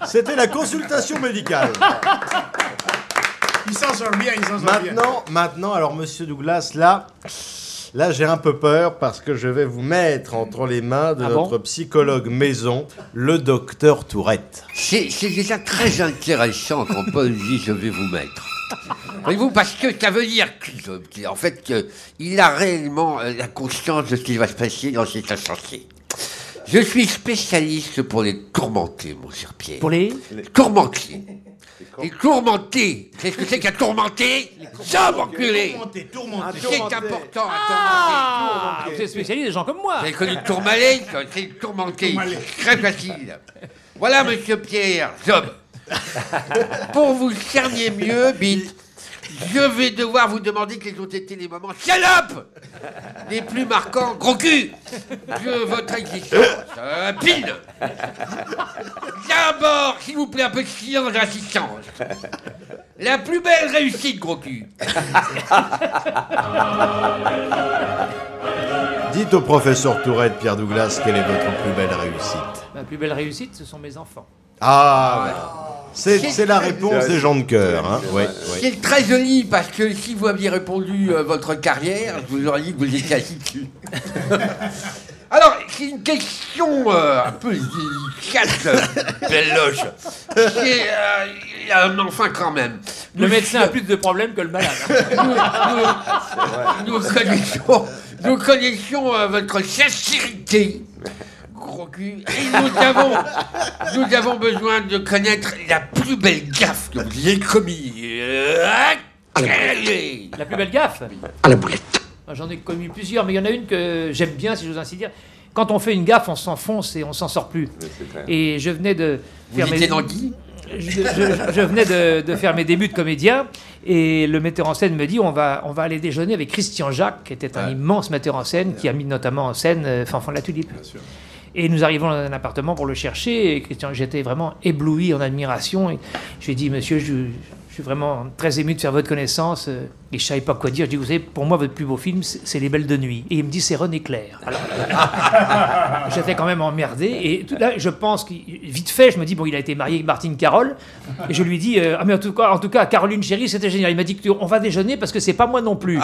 C'était la consultation médicale. Il s'en sort bien, il s'en sort bien. Maintenant, alors Monsieur Douglas, là j'ai un peu peur parce que je vais vous mettre entre les mains de notre psychologue maison, le docteur Tourette. C'est déjà très intéressant qu'en poésie je vais vous mettre. Voyez-vous, parce que ça veut dire qu'en fait, il a réellement la conscience de ce qui va se passer dans cet insensé. Je suis spécialiste pour les tourmenter, mon cher Pierre. Pour les tourmenter. Les tourmenter. Qu'est-ce que c'est qu'à tourmenter? Ça, m'enculé. C'est important à tourmenter. Vous êtes spécialiste des gens comme moi. Vous avez connu Tourmalet, c'est tourmenter. Très facile. Voilà, monsieur Pierre, Job. Pour vous cerner mieux, Bite, je vais devoir vous demander quels ont été les moments salopes les plus marquants, gros cul, de votre existence. Pile. D'abord, s'il vous plaît, un peu de silence d'assistance. La plus belle réussite, gros cul. Dites au professeur Tourette, Pierre Douglas, quelle est votre plus belle réussite? Ma plus belle réussite, ce sont mes enfants. Ah, ouais. C'est la réponse des gens de cœur. Hein. Ouais, ouais. C'est très joli parce que si vous aviez répondu votre carrière, je vous aurais dit que vous étiez assis dessus. Alors, c'est une question un peu délicate, belle loge. Enfin, quand même. Le médecin a plus de problèmes que le malade. Nous connaissions votre sincérité. Gros cul. Et nous avons besoin de connaître la plus belle gaffe que vous ayez commise. La plus belle gaffe? À la boulette. J'en ai commis plusieurs, mais il y en a une que j'aime bien, si j'ose ainsi dire. Quand on fait une gaffe, on s'enfonce et on s'en sort plus. Et je venais de faire je venais de faire mes débuts de comédien et le metteur en scène me dit on va aller déjeuner avec Christian Jacques, qui était un immense metteur en scène, qui a mis notamment en scène Fanfan de la Tulipe. Et nous arrivons dans un appartement pour le chercher. Et Christian, j'étais vraiment ébloui, en admiration. Et je lui ai dit, monsieur, je suis vraiment très ému de faire votre connaissance. Et je ne savais pas quoi dire. Je dis, vous savez, pour moi, votre plus beau film, c'est Les Belles de Nuit. Et il me dit, c'est René Clair. Alors, j'étais quand même emmerdé. Et là, je pense que, vite fait, je me dis, bon, il a été marié avec Martine Carole. Et je lui dis, ah, mais en tout cas, Caroline Chérie, c'était génial. Il m'a dit, on va déjeuner parce que c'est pas moi non plus.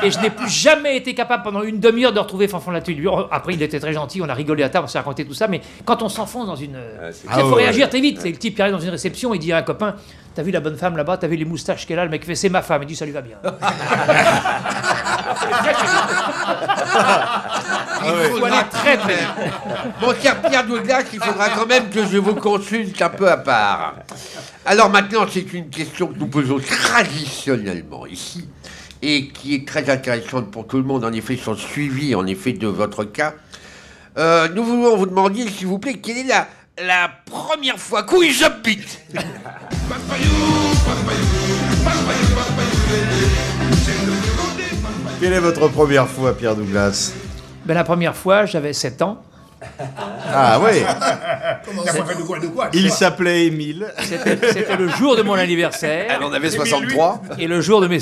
Et je n'ai plus jamais été capable, pendant une demi-heure, de retrouver Fanfan la Tulipe. Après, il était très gentil, on a rigolé à table, on s'est raconté tout ça. Mais quand on s'enfonce dans une. Il faut réagir très vite. C'est le type qui arrive dans une réception, il dit à un copain, t'as vu la bonne femme là-bas, t'as vu les moustaches qu'elle a, le mec fait, c'est ma femme. Il dit, ça lui va bien. Il faut aller très très vite. Mon cher Pierre Douglas, il faudra quand même que je vous consulte un peu à part. Alors maintenant, c'est une question que nous posons traditionnellement ici et qui est très intéressante pour tout le monde, en effet, sur le suivi, en effet, de votre cas. Nous voulons vous demander, s'il vous plaît, quelle est la première fois couille je bite. Quelle est votre première fois, Pierre Douglas? La première fois, j'avais 7 ans. Ah oui. De quoi Il s'appelait Émile. C'était le jour de mon anniversaire. Elle en avait 63. Et le jour de mes...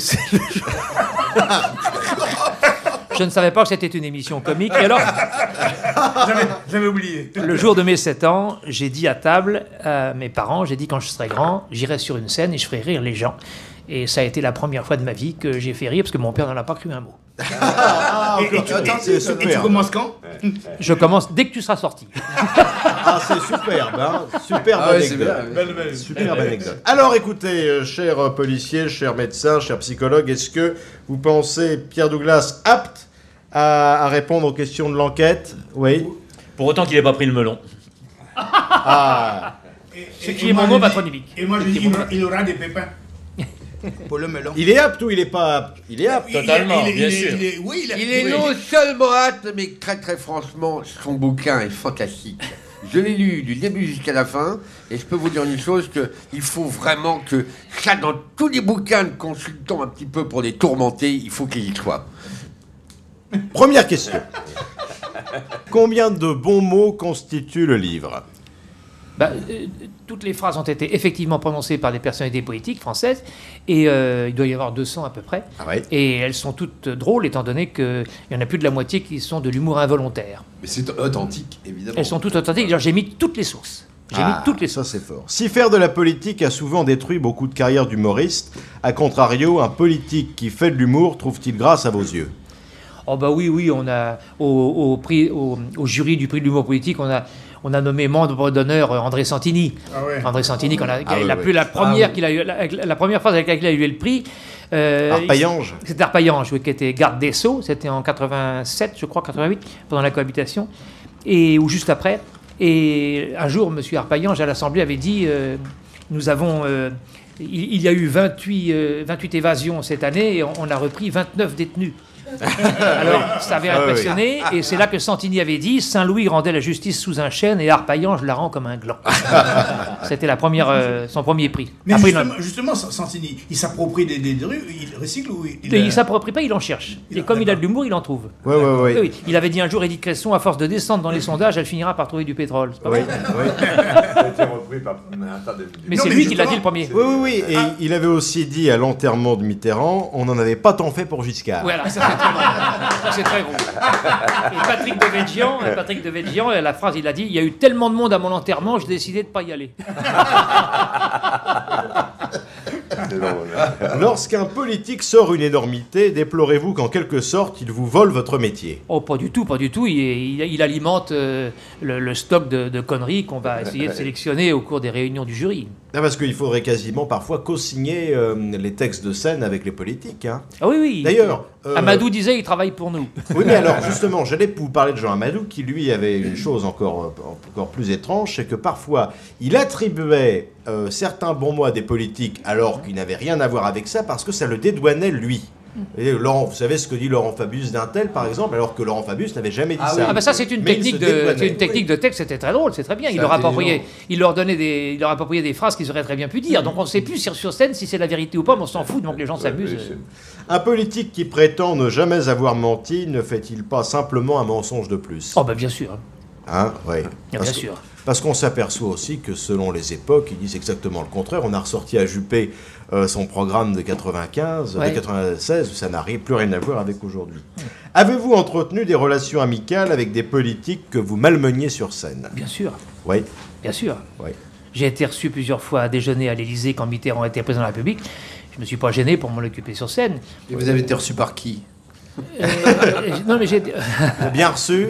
Je ne savais pas que c'était une émission comique. Et alors, j'avais oublié. Le jour de mes 7 ans, j'ai dit à table à mes parents, j'ai dit quand je serai grand, j'irai sur une scène et je ferai rire les gens. Et ça a été la première fois de ma vie que j'ai fait rire parce que mon père n'en a pas cru un mot. Et tu commences quand? Je commence dès que tu seras sorti. Ah, c'est superbe, hein? Superbe anecdote. Superbe anecdote. Alors écoutez, chers policiers, chers médecins, chers psychologues, est-ce que vous pensez Pierre Douglas apte à répondre aux questions de l'enquête? Oui. Pour autant qu'il n'ait pas pris le melon. Ah. Ce qui est mon mot patronymique. Et moi je dis, il aura des pépins. Pour le melon. Il est apte ou il est pas apte? Il est apte. Totalement, bien sûr. Il est non seulement apte, mais très très franchement, son bouquin est fantastique. Je l'ai lu du début jusqu'à la fin, et je peux vous dire une chose, qu'il faut vraiment que ça, dans tous les bouquins de consultants un petit peu pour les tourmenter, il faut qu'il y soit. Première question. Combien de bons mots constituent le livre? Toutes les phrases ont été effectivement prononcées par des personnalités politiques françaises, et il doit y avoir 200 à peu près. Ah ouais. Et elles sont toutes drôles, étant donné qu'il y en a plus de la moitié qui sont de l'humour involontaire. Mais c'est authentique, évidemment. Elles sont toutes authentiques. D'ailleurs, j'ai mis toutes les sources. J'ai mis toutes les sources. Ça, c'est fort. Si faire de la politique a souvent détruit beaucoup de carrières d'humoristes, à contrario, un politique qui fait de l'humour trouve-t-il grâce à vos yeux? Oh bah oui, on a au jury du prix de l'humour politique, on a nommé membre d'honneur André Santini. Ah ouais. André Santini, la première phrase avec laquelle il a eu le prix. Arpaillange. C'était Arpaillange, oui, qui était garde des Sceaux. C'était en 87, je crois, 88, pendant la cohabitation, ou juste après. Et un jour, M. Arpaillange à l'Assemblée avait dit nous avons. Il y a eu 28 évasions cette année et on a repris 29 détenus. Alors, ça avait impressionné, et c'est là que Santini avait dit Saint-Louis rendait la justice sous un chêne et Arpaillange la rend comme un gland. C'était son premier prix. Mais justement, Santini, il s'approprie des rues, il recycle ou il s'approprie pas, il en cherche. Et comme il a de l'humour, il en trouve. Oui. Il avait dit un jour, Édith Cresson, à force de descendre dans les sondages, elle finira par trouver du pétrole. C'est pas vrai. Mais c'est lui qui l'a dit le premier. Oui. Et il avait aussi dit à l'enterrement de Mitterrand, on n'en avait pas tant fait pour Giscard. Voilà, ça c'est très gros. Et Patrick Devedjian, la phrase, il a dit, il y a eu tellement de monde à mon enterrement, j'ai décidé de ne pas y aller. Lorsqu'un politique sort une énormité, déplorez-vous qu'en quelque sorte il vous vole votre métier? Oh, pas du tout. Il alimente le stock de conneries qu'on va essayer de sélectionner au cours des réunions du jury. Parce qu'il faudrait quasiment parfois co-signer les textes de scène avec les politiques. Hein. Ah oui. D'ailleurs, Amadou disait il travaille pour nous. Oui, mais alors justement, j'allais vous parler de Jean Amadou qui lui avait une chose encore plus étrange, c'est que parfois il attribuait certains bons mots à des politiques alors qu'il n'avait rien à voir avec ça parce que ça le dédouanait lui. Et Laurent, vous savez ce que dit Laurent Fabius d'un tel, par exemple, alors que Laurent Fabius n'avait jamais dit ça. Ah bah ça, c'est une technique de texte, c'était très drôle, c'est très bien. Il leur appropriait des phrases qu'ils auraient très bien pu dire. Donc on ne sait plus sur scène si c'est la vérité ou pas, mais on s'en fout, donc les gens s'amusent. Un politique qui prétend ne jamais avoir menti, ne fait-il pas simplement un mensonge de plus? Oh bah bien sûr. Hein, oui. Bien sûr. Parce qu'on s'aperçoit aussi que selon les époques, ils disent exactement le contraire. On a ressorti à Juppé son programme de 95, de 96, ça n'a plus rien à voir avec aujourd'hui. Avez-vous entretenu des relations amicales avec des politiques que vous malmeniez sur scène? Bien sûr. Oui. Bien sûr. Oui. J'ai été reçu plusieurs fois à déjeuner à l'Élysée quand Mitterrand était président de la République. Je ne me suis pas gêné pour m'en occuper sur scène. Et vous avez été reçu par qui? Non, mais j'ai... Bien reçu?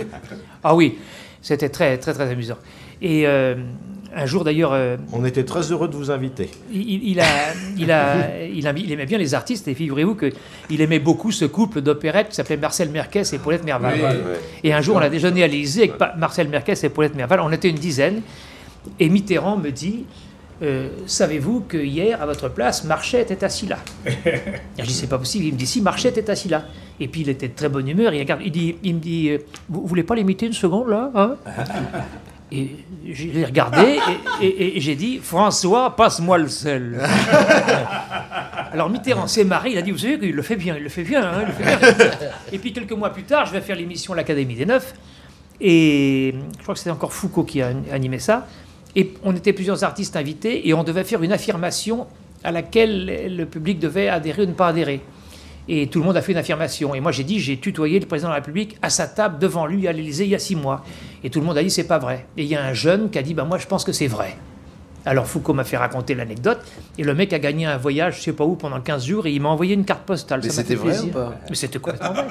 Ah oui, c'était très, très, très amusant. Et un jour, d'ailleurs... on était très heureux de vous inviter. Il aimait bien les artistes, et figurez-vous qu'il aimait beaucoup ce couple d'opérettes qui s'appelait Marcel Merkès et Paulette Merval. Oui. Et un jour, on a déjeuné à l'Élysée avec Marcel Merkès et Paulette Merval. On était une dizaine. Et Mitterrand me dit... savez-vous que hier, à votre place, Marchais était assis là? Je dis, c'est pas possible. Il me dit, si, Marchais était assis là. Et puis, il était de très bonne humeur. Il me dit, vous voulez pas l'imiter une seconde, là, hein? Et je l'ai regardé et j'ai dit, François, passe-moi le sel. Alors Mitterrand s'est marré, il a dit, vous savez qu'il le fait bien, il le fait bien. Et puis quelques mois plus tard, je vais faire l'émission L'Académie des Neufs. Et je crois que c'était encore Foucault qui a animé ça. Et on était plusieurs artistes invités et on devait faire une affirmation à laquelle le public devait adhérer ou ne pas adhérer. Et tout le monde a fait une affirmation. Et moi, j'ai dit, j'ai tutoyé le président de la République à sa table devant lui à l'Élysée il y a 6 mois. Et tout le monde a dit, c'est pas vrai. Et il y a un jeune qui a dit, moi, je pense que c'est vrai. Alors Foucault m'a fait raconter l'anecdote. Et le mec a gagné un voyage, je sais pas où, pendant 15 jours. Et il m'a envoyé une carte postale. Mais c'était vrai ou pas? Mais c'était complètement vrai.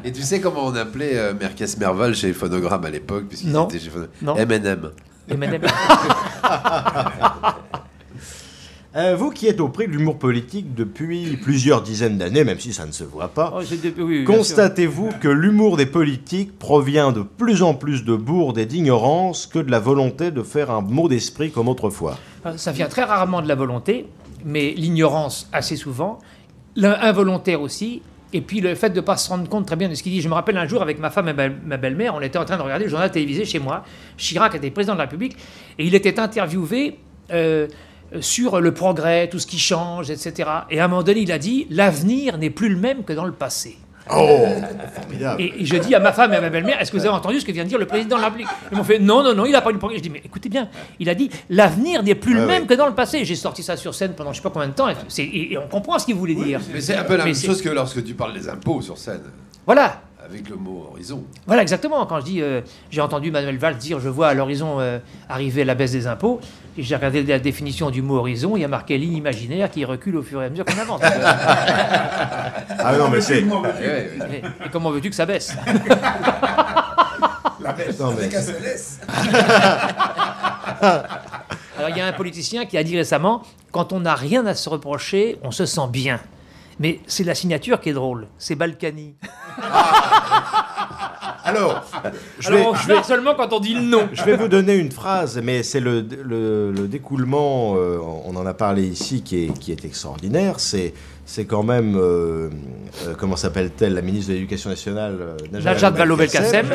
Et tu sais comment on appelait Merkès Merval chez Phonogramme à l'époque? Puisqu'ils étaient chez Non. M&M. Vous qui êtes au prix de l'humour politique depuis plusieurs dizaines d'années, même si ça ne se voit pas, constatez-vous que l'humour des politiques provient de plus en plus de bourde et d'ignorance que de la volonté de faire un mot d'esprit comme autrefois? Ça vient très rarement de la volonté, mais l'ignorance assez souvent, l'involontaire aussi, Et puis le fait de ne pas se rendre compte très bien de ce qu'il dit. Je me rappelle un jour avec ma femme et ma belle-mère, on était en train de regarder le journal télévisé chez moi. Chirac était président de la République et il était interviewé sur le progrès, tout ce qui change, etc. Et à un moment donné, il a dit « L'avenir n'est plus le même que dans le passé ». Oh, formidable. Et je dis à ma femme et à ma belle-mère, est-ce que vous avez entendu ce que vient de dire le président de la République? Ils m'ont fait, non, il n'a pas eu le progrès. Je dis, mais écoutez bien, il a dit, l'avenir n'est plus le même que dans le passé. J'ai sorti ça sur scène pendant je ne sais pas combien de temps, et on comprend ce qu'il voulait dire. Mais c'est un peu la même chose que lorsque tu parles des impôts sur scène. Voilà. Avec le mot horizon. Voilà, exactement. Quand je dis, j'ai entendu Manuel Valls dire, je vois à l'horizon arriver la baisse des impôts, et j'ai regardé la définition du mot horizon, il y a marqué ligne imaginaire qui recule au fur et à mesure qu'on avance. Ah non, mais c'est... Et comment veux-tu que ça baisse? La baisse, c'est qu'elle se laisse. Alors, il y a un politicien qui a dit récemment, quand on n'a rien à se reprocher, on se sent bien. Mais c'est la signature qui est drôle, c'est Balkany. Alors, on pleure seulement quand on dit le nom. Je vais vous donner une phrase, mais c'est le découlement, on en a parlé ici, qui est extraordinaire. C'est quand même, comment s'appelle-t-elle, la ministre de l'Éducation nationale, Najat Vallaud-Belkacem.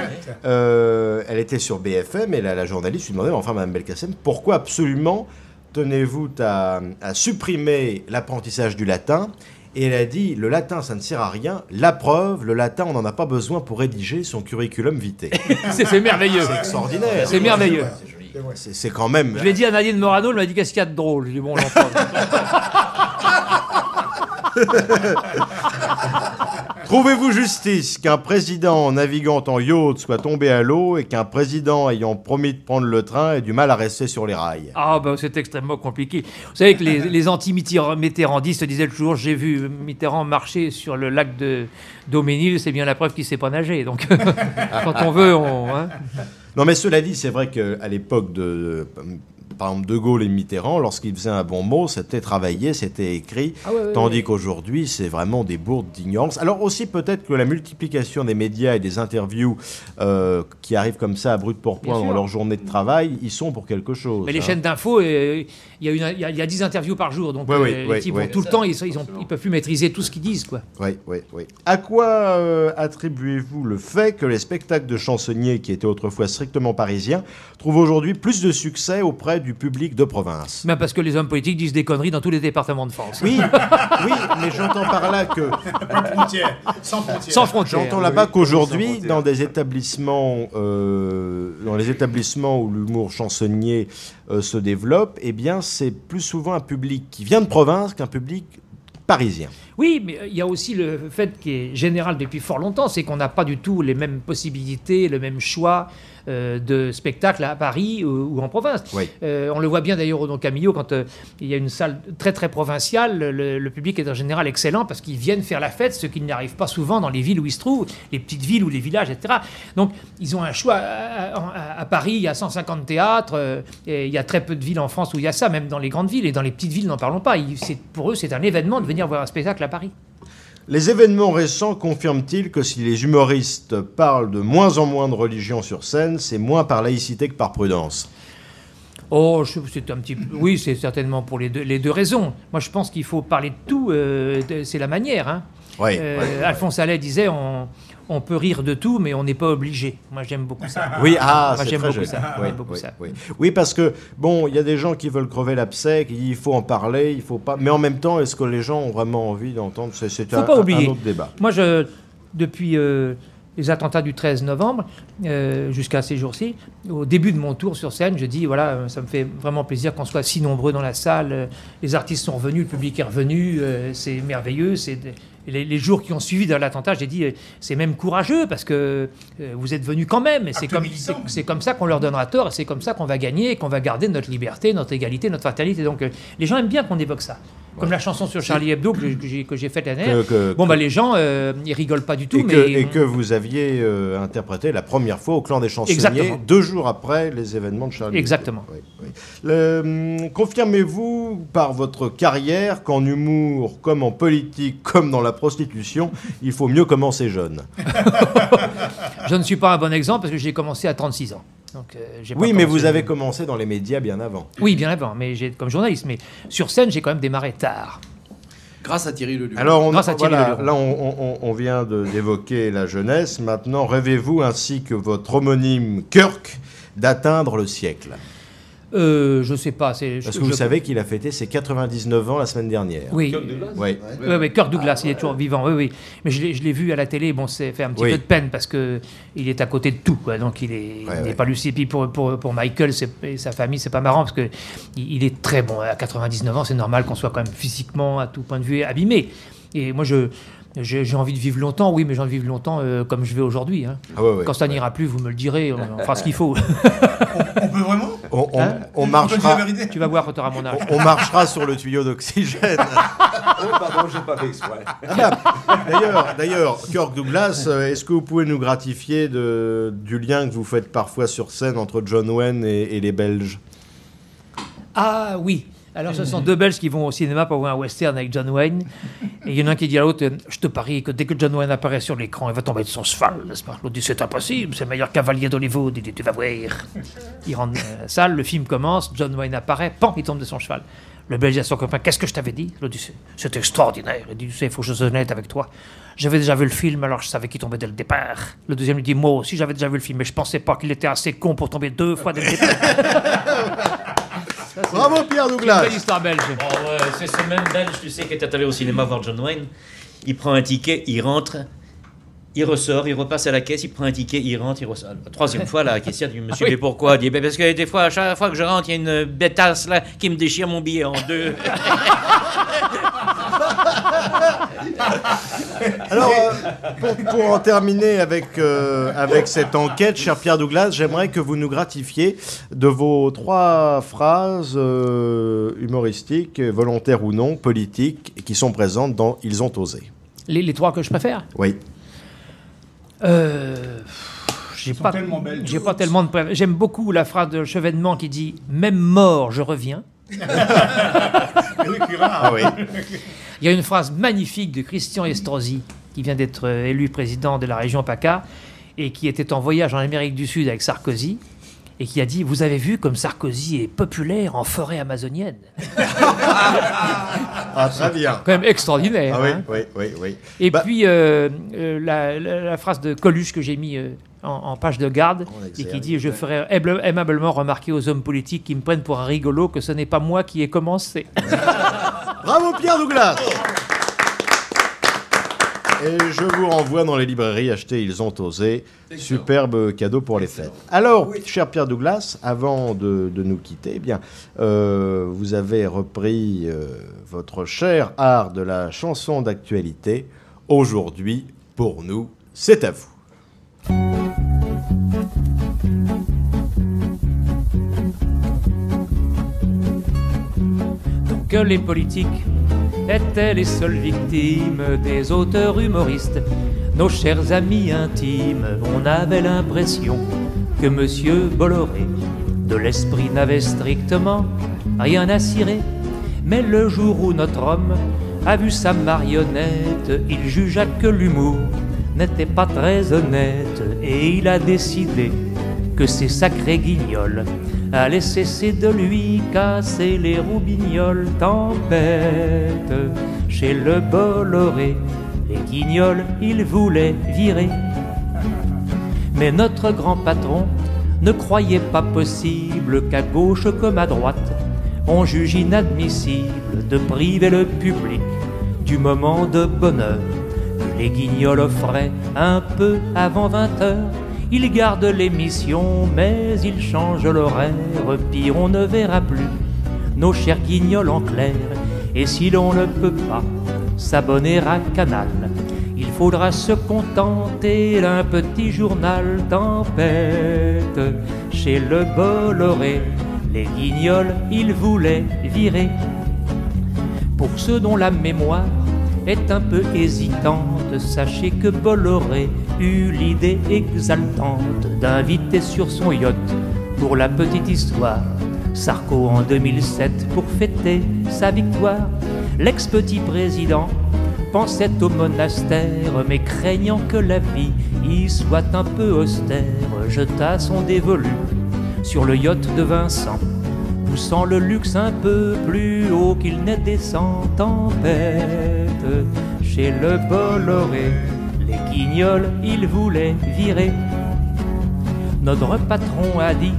Elle était sur BFM et la journaliste lui demandait, enfin, Mme Belkacem, pourquoi absolument tenez-vous à supprimer l'apprentissage du latin? Et elle a dit, le latin, ça ne sert à rien. La preuve, le latin, on n'en a pas besoin pour rédiger son curriculum vitae. C'est merveilleux. C'est extraordinaire. C'est merveilleux. C'est quand même... Je l'ai dit à Nadine Morano, elle m'a dit, qu'est-ce qu'il y a de drôle? Je lui ai dit, bon, on l'entend. Trouvez-vous justice qu'un président naviguant en yacht soit tombé à l'eau et qu'un président ayant promis de prendre le train ait du mal à rester sur les rails? Ah ben c'est extrêmement compliqué. Vous savez que les anti-mitterrandistes disaient toujours, j'ai vu Mitterrand marcher sur le lac de Daumesnil, c'est bien la preuve qu'il ne sait pas nager. Donc quand on veut, hein. Non mais cela dit, c'est vrai qu'à l'époque par exemple, De Gaulle et Mitterrand, lorsqu'ils faisaient un bon mot, c'était travaillé, c'était écrit, tandis qu'aujourd'hui, c'est vraiment des bourdes d'ignorance. Alors aussi, peut-être que la multiplication des médias et des interviews qui arrivent comme ça à brut pour point dans leur journée de travail, ils sont pour quelque chose. Mais les chaînes d'infos, il y a 10 interviews par jour, donc les types tout le temps, ils ne peuvent plus maîtriser tout ce qu'ils disent, quoi. Oui. À quoi attribuez-vous le fait que les spectacles de chansonniers, qui étaient autrefois strictement parisiens, trouvent aujourd'hui plus de succès auprès du public de province? Même parce que les hommes politiques disent des conneries dans tous les départements de France. Oui, mais j'entends par là que... Sans frontières. Sans frontières. J'entends là-bas qu'aujourd'hui, dans les établissements où l'humour chansonnier se développe, eh bien, c'est plus souvent un public qui vient de province qu'un public parisien. Oui, mais il y a aussi le fait qui est général depuis fort longtemps, c'est qu'on n'a pas du tout les mêmes possibilités, le même choix de spectacle à Paris ou en province. Oui. On le voit bien d'ailleurs au Don Camillo, quand il y a une salle très très provinciale, le public est en général excellent parce qu'ils viennent faire la fête, ce qui n'arrive pas souvent dans les villes où ils se trouvent, les petites villes ou les villages, etc. Donc ils ont un choix. À Paris, il y a 150 théâtres, et il y a très peu de villes en France où il y a ça, même dans les grandes villes, et dans les petites villes, n'en parlons pas. Pour eux, c'est un événement de venir voir un spectacle à Paris. Les événements récents confirment-ils que si les humoristes parlent de moins en moins de religion sur scène, c'est moins par laïcité que par prudence? Oh, c'est un petit peu... Oui, c'est certainement pour les deux raisons. Moi, je pense qu'il faut parler de tout. C'est la manière. Hein. Oui. Alphonse Allais disait on peut rire de tout, mais on n'est pas obligé. Moi, j'aime beaucoup ça. Oui, moi, c'est j'aime très beaucoup joli. ça. Oui, parce que, bon, il y a des gens qui veulent crever l'abcès, il faut en parler, il faut pas... Mais en même temps, est-ce que les gens ont vraiment envie d'entendre? C'est un autre débat. Moi, depuis les attentats du 13 novembre, jusqu'à ces jours-ci, au début de mon tour sur scène, je dis, voilà, ça me fait vraiment plaisir qu'on soit si nombreux dans la salle, les artistes sont revenus, le public est revenu, c'est merveilleux, les jours qui ont suivi de l'attentat, j'ai dit, c'est même courageux parce que vous êtes venus quand même. Et c'est comme ça qu'on leur donnera tort et c'est comme ça qu'on va gagner et qu'on va garder notre liberté, notre égalité, notre fraternité. Donc les gens aiment bien qu'on évoque ça. Comme la chanson sur Charlie Hebdo que j'ai faite l'année dernière. Les gens, ils rigolent pas du tout. Et que vous aviez interprété la première fois au Clan des Chansonniers, exactement. 2 jours après les événements de Charlie Hebdo. Exactement. Confirmez-vous par votre carrière qu'en humour, comme en politique, comme dans la prostitution, il faut mieux commencer jeune? Je ne suis pas un bon exemple parce que j'ai commencé à 36 ans. Donc, oui, mais vous avez commencé dans les médias bien avant. Oui, bien avant, mais comme journaliste. Mais sur scène, j'ai quand même démarré tard. Grâce à Thierry Leluc. Alors, Grâce à Thierry voilà, Leluc. là, on vient d'évoquer la jeunesse. Maintenant, rêvez-vous, ainsi que votre homonyme Kirk, d'atteindre le siècle? Je sais pas. Parce que vous savez qu'il a fêté ses 99 ans la semaine dernière. Oui. Oui. Oui, Kirk Douglas, il est toujours vivant. Oui, oui. Mais je l'ai vu à la télé. Bon, c'est fait un petit peu de peine parce que il est à côté de tout, quoi. Donc il n'est pas lucide. Puis pour Michael et sa famille, c'est pas marrant parce que il est très bon. À 99 ans, c'est normal qu'on soit quand même physiquement, à tout point de vue, abîmé. Et moi, j'ai envie de vivre longtemps, oui, mais j'ai envie de vivre longtemps comme je vais aujourd'hui. Hein. Quand ça n'ira plus, vous me le direz, on fera ce qu'il faut. On peut vraiment on marchera. Tu vas voir quand tu auras mon âge. On marchera sur le tuyau d'oxygène. Pardon, j'ai pas fait exprès. D'ailleurs, Kirk Douglas, est-ce que vous pouvez nous gratifier du lien que vous faites parfois sur scène entre John Wayne et les Belges? Ah oui. Alors, ce sont deux Belges qui vont au cinéma pour voir un western avec John Wayne. Et il y en a un qui dit à l'autre, je te parie que dès que John Wayne apparaît sur l'écran, il va tomber de son cheval, n'est-ce pas? L'autre dit, c'est impossible, c'est le meilleur cavalier d'Hollywood. Il dit, tu vas voir. Il rentre dans la salle, le film commence, John Wayne apparaît, pan, il tombe de son cheval. Le Belge dit à son copain, qu'est-ce que je t'avais dit? L'autre dit, c'est extraordinaire. Il dit, tu sais, il faut que je sois honnête avec toi. J'avais déjà vu le film, alors je savais qu'il tombait dès le départ. Le deuxième lui dit, moi aussi j'avais déjà vu le film, mais je pensais pas qu'il était assez con pour tomber 2 fois dès le départ. Bravo Pierre Douglas. Belle histoire belge. Oh, ouais, c'est ce même Belge, tu sais, qui était allé au cinéma voir John Wayne. Il prend un ticket, il rentre, il ressort, il repasse à la caisse, il prend un ticket, il rentre, il ressort. La troisième fois, la caissière dit, monsieur, mais pourquoi? Il dit, parce que des fois, à chaque fois que je rentre, il y a une bêtasse là qui me déchire mon billet en 2. Alors, pour en terminer avec cette enquête, cher Pierre Douglas, j'aimerais que vous nous gratifiez de vos 3 phrases humoristiques, volontaires ou non, politiques, qui sont présentes dans Ils ont osé. Les 3 que je préfère? Oui. J'ai pas tellement de... J'aime beaucoup la phrase de Chevènement qui dit « Même mort, je reviens ». Ah oui. Il y a une phrase magnifique de Christian Estrosi, qui vient d'être élu président de la région PACA, et qui était en voyage en Amérique du Sud avec Sarkozy, et qui a dit « Vous avez vu comme Sarkozy est populaire en forêt amazonienne ?» Ah, très bien. Quand même extraordinaire. Ah oui, hein. oui. Et puis, la phrase de Coluche que j'ai mis en page de garde, et qui dit « Je ferai aimablement remarquer aux hommes politiques qui me prennent pour un rigolo que ce n'est pas moi qui ai commencé. » Bravo Pierre Douglas. Et je vous renvoie dans les librairies acheter Ils ont osé. Superbe cadeau pour les fêtes. Alors, cher Pierre Douglas, avant de nous quitter, eh bien, vous avez repris votre cher art de la chanson d'actualité. Aujourd'hui, pour nous, c'est à vous. Que les politiques étaient les seules victimes des auteurs humoristes, nos chers amis intimes, on avait l'impression que Monsieur Bolloré de l'esprit n'avait strictement rien à cirer. Mais le jour où notre homme a vu sa marionnette, il jugea que l'humour n'était pas très honnête, et il a décidé que ces sacrés guignols allaient cesser de lui casser les roubignoles. Tempête chez le Bolloré, les guignols il voulait virer. Mais notre grand patron ne croyait pas possible qu'à gauche comme à droite on juge inadmissible de priver le public du moment de bonheur que les guignols offraient un peu avant 20h. Ils gardent l'émission, mais ils changent l'horaire. Pire, on ne verra plus nos chers guignols en clair. Et si l'on ne peut pas s'abonner à Canal, il faudra se contenter d'un petit journal. Tempête chez le Bolloré, les guignols, ils voulaient virer. Pour ceux dont la mémoire est un peu hésitante, sachez que Bolloré eut l'idée exaltante d'inviter sur son yacht, pour la petite histoire, Sarko en 2007 pour fêter sa victoire. L'ex-petit président pensait au monastère, mais craignant que la vie y soit un peu austère, jeta son dévolu sur le yacht de Vincent poussant le luxe un peu plus haut qu'il n'est des sans tempêtes. Chez le Bolloré, les guignols, ils voulaient virer. Notre patron a dit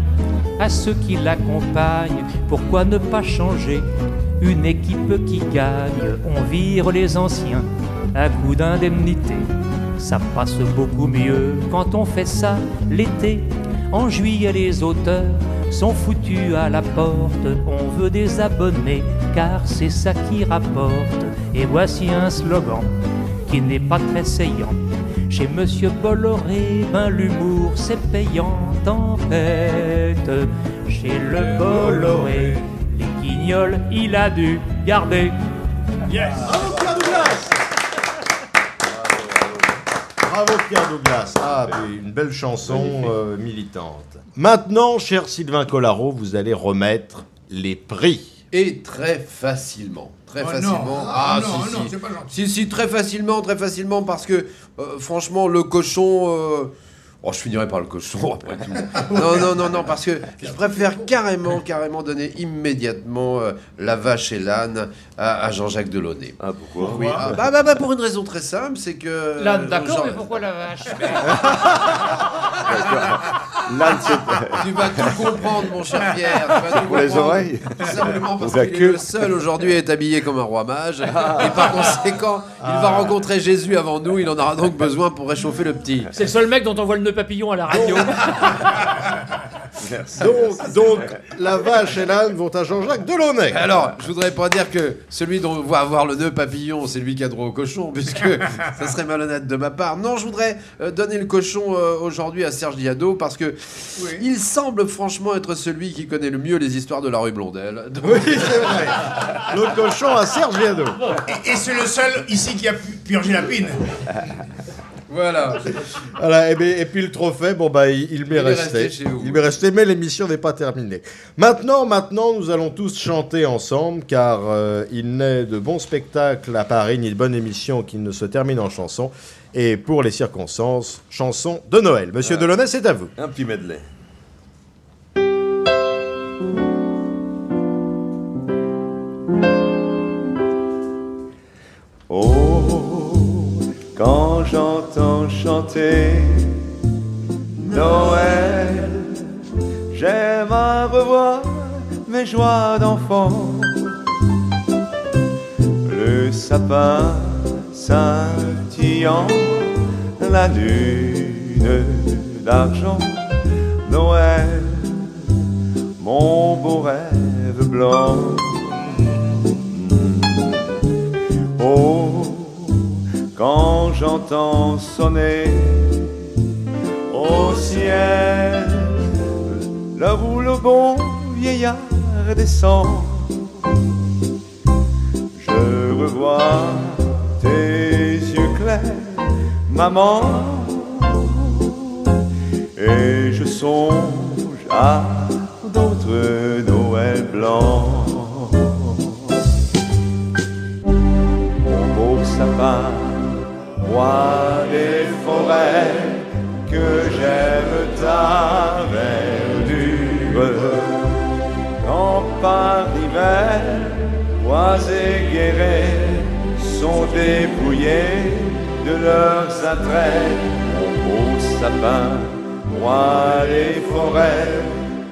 à ceux qui l'accompagnent, pourquoi ne pas changer une équipe qui gagne? On vire les anciens à coup d'indemnité. Ça passe beaucoup mieux quand on fait ça l'été. En juillet, les auteurs sont foutus à la porte. On veut des abonnés car c'est ça qui rapporte. Et voici un slogan qui n'est pas très saillant. Chez Monsieur Bolloré, ben l'humour c'est payant. Tempête, chez le Bolloré, les guignols il a dû garder. Yes. Bravo Pierre Douglas. Bravo Pierre Douglas. Ah, puis une belle chanson militante. Maintenant, cher Sylvain Collaro, vous allez remettre les prix. Et très facilement. Très facilement. Non. Ah, non, c'est pas gentil. Si, très facilement, parce que, franchement, le cochon... Oh, je finirai par le cochon après tout. Non, parce que je préfère carrément donner immédiatement la vache et l'âne à Jean-Jacques Delaunay. Ah, pourquoi? Oui, pour une raison très simple, c'est que... L'âne, d'accord, mais pourquoi la vache? L'âne, Tu vas tout comprendre, mon cher Pierre. Tu vas tout pour les comprendre. oreilles. Simplement parce qu'il est le seul aujourd'hui à être habillé comme un roi mage. Et par conséquent, il va rencontrer Jésus avant nous. Il en aura donc besoin pour réchauffer le petit. C'est le seul mec dont on voit le nœud papillon à la radio. Donc, la vache et l'âne vont à Jean-Jacques Delaunay. Alors, je voudrais pas dire que celui dont on va avoir le nœud papillon, c'est lui qui a droit au cochon, puisque ça serait malhonnête de ma part. Non, je voudrais donner le cochon aujourd'hui à Serge Diado, parce que il semble franchement être celui qui connaît le mieux les histoires de la rue Blondel. Donc... Oui, c'est vrai. Le cochon à Serge Diado. Et c'est le seul ici qui a purgé la pine. Voilà. Et puis le trophée, il m'est resté. Il m'est resté, mais l'émission n'est pas terminée. Maintenant, nous allons tous chanter ensemble, car il n'est de bon spectacle à Paris, ni de bonne émission qui ne se termine en chanson. Et pour les circonstances, chanson de Noël. Monsieur Delaunay, c'est à vous. Un petit medley. Quand j'entends chanter Noël, j'aime à revoir mes joies d'enfant. Le sapin scintillant, la lune d'argent, Noël, mon beau rêve blanc. Oh, quand j'entends sonner au ciel l'heure où le bon vieillard descend, je revois tes yeux clairs, maman, et je songe à d'autres Noëls blancs. Mon beau sapin, roi des forêts, que j'aime ta verdure. Quand par l'hiver, bois et guérets sont dépouillés de leurs attraits. Mon beau sapin, roi des forêts,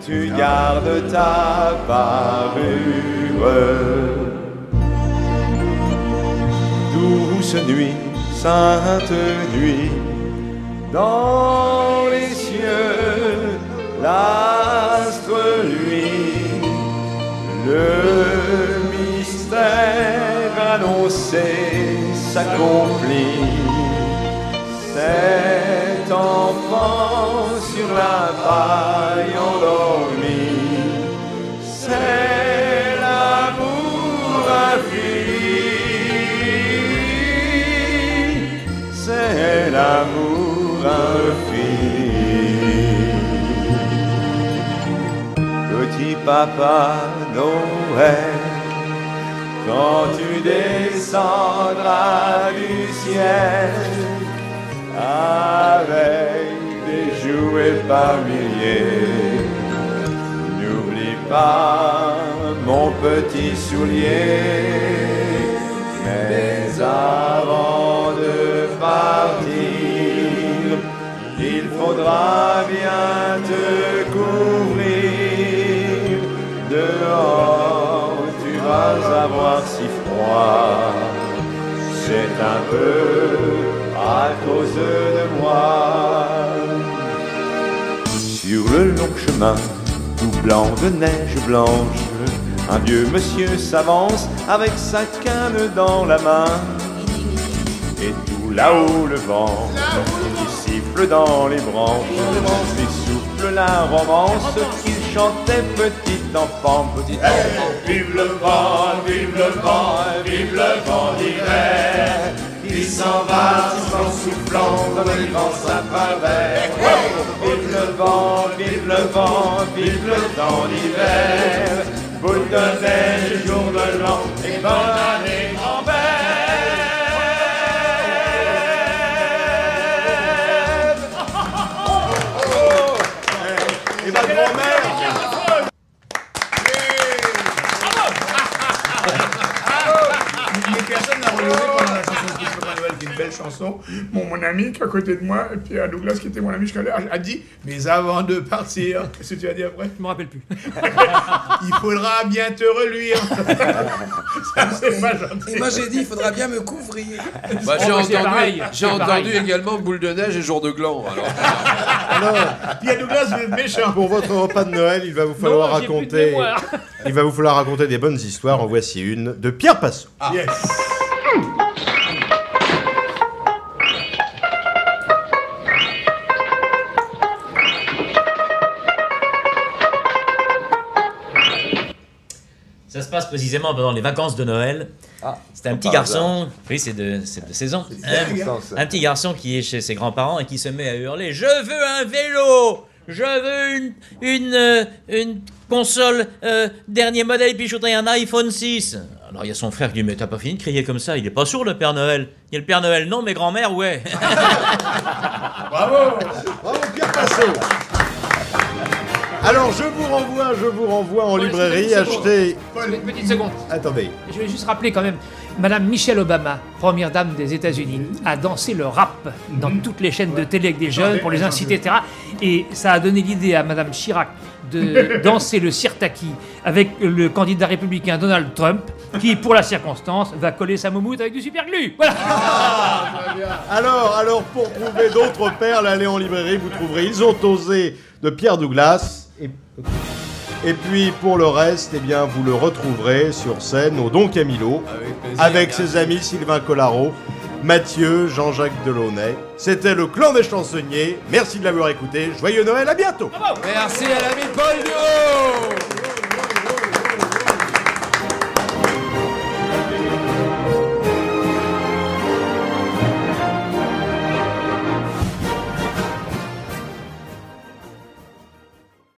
tu gardes ta parure. Douce nuit, sainte nuit, dans les cieux, l'astre luit, le mystère annoncé s'accomplit. Cet enfant sur la paille endormi, c'est l'amour infini. C'est l'amour infini. Petit papa Noël, quand tu descendras du ciel avec des jouets par milliers, n'oublie pas mon petit soulier. Mais avant de partir, il faudra bien te couvrir. Dehors, tu vas avoir si froid. C'est un peu à cause de moi. Sur le long chemin, tout blanc de neige blanche, un vieux monsieur s'avance avec sa canne dans la main. Et tout là-haut le vent qui siffle dans les branches lui souffle la romance qu'il chantait petit enfant. Vive le vent, vive le vent, vive le vent d'hiver, qui s'en va en soufflant dans les grands sapins verts. Vive le vent, vive le vent, vive le temps d'hiver, boule de neige, jour de l'an, et bonne année grand-père. Et ma grand-mère. Mais personne n'a relevé pendant la chanson de Papa Noël, qui est une belle chanson. Mon ami qui est à côté de moi, et puis Douglas qui était mon ami jusqu'à l'heure, a dit « Mais avant de partir, qu'est-ce que tu as dit après ?» Je me rappelle plus. Il faudra bien te reluire. Ça, c'est pas gentil. Et moi j'ai dit il faudra bien me couvrir. Bah, j'ai entendu également boule de neige et jour de gland. Alors, il y a Douglas méchant. Pour votre repas de Noël, il va vous falloir raconter. Il va vous falloir raconter des bonnes histoires. En voici une de Pierre Passot. Ah. Yes. Ça se passe précisément pendant les vacances de Noël. C'est un petit garçon, oui, c'est de saison. Un petit garçon qui est chez ses grands-parents et qui se met à hurler « Je veux un vélo! Je veux une console dernier modèle, et puis je voudrais un iPhone 6. » Alors il y a son frère qui dit « Mais t'as pas fini de crier comme ça, il est pas sourd le Père Noël. » Il y a le Père Noël, non, mais grand-mère, ouais. Bravo! Bravo Pierre Passot! Alors, je vous renvoie en librairie, acheter... Une petite seconde. Attendez. Je vais juste rappeler quand même, Madame Michelle Obama, première dame des États-Unis, a dansé le rap dans toutes les chaînes de télé avec des jeunes pour les inciter, etc. Et ça a donné l'idée à Madame Chirac de danser le sirtaki avec le candidat républicain Donald Trump, qui, pour la circonstance, va coller sa moumoute avec du superglue. Voilà. Alors, pour trouver d'autres perles, allez en librairie, vous trouverez Ils ont osé de Pierre Douglas. Et puis pour le reste, eh bien, vous le retrouverez sur scène au Don Camillo avec ses amis Sylvain Collaro, Mathieu, Jean-Jacques Delaunay. C'était le Clan des Chansonniers. Merci de l'avoir écouté. Joyeux Noël, à bientôt. Merci à l'ami Paul Dureau.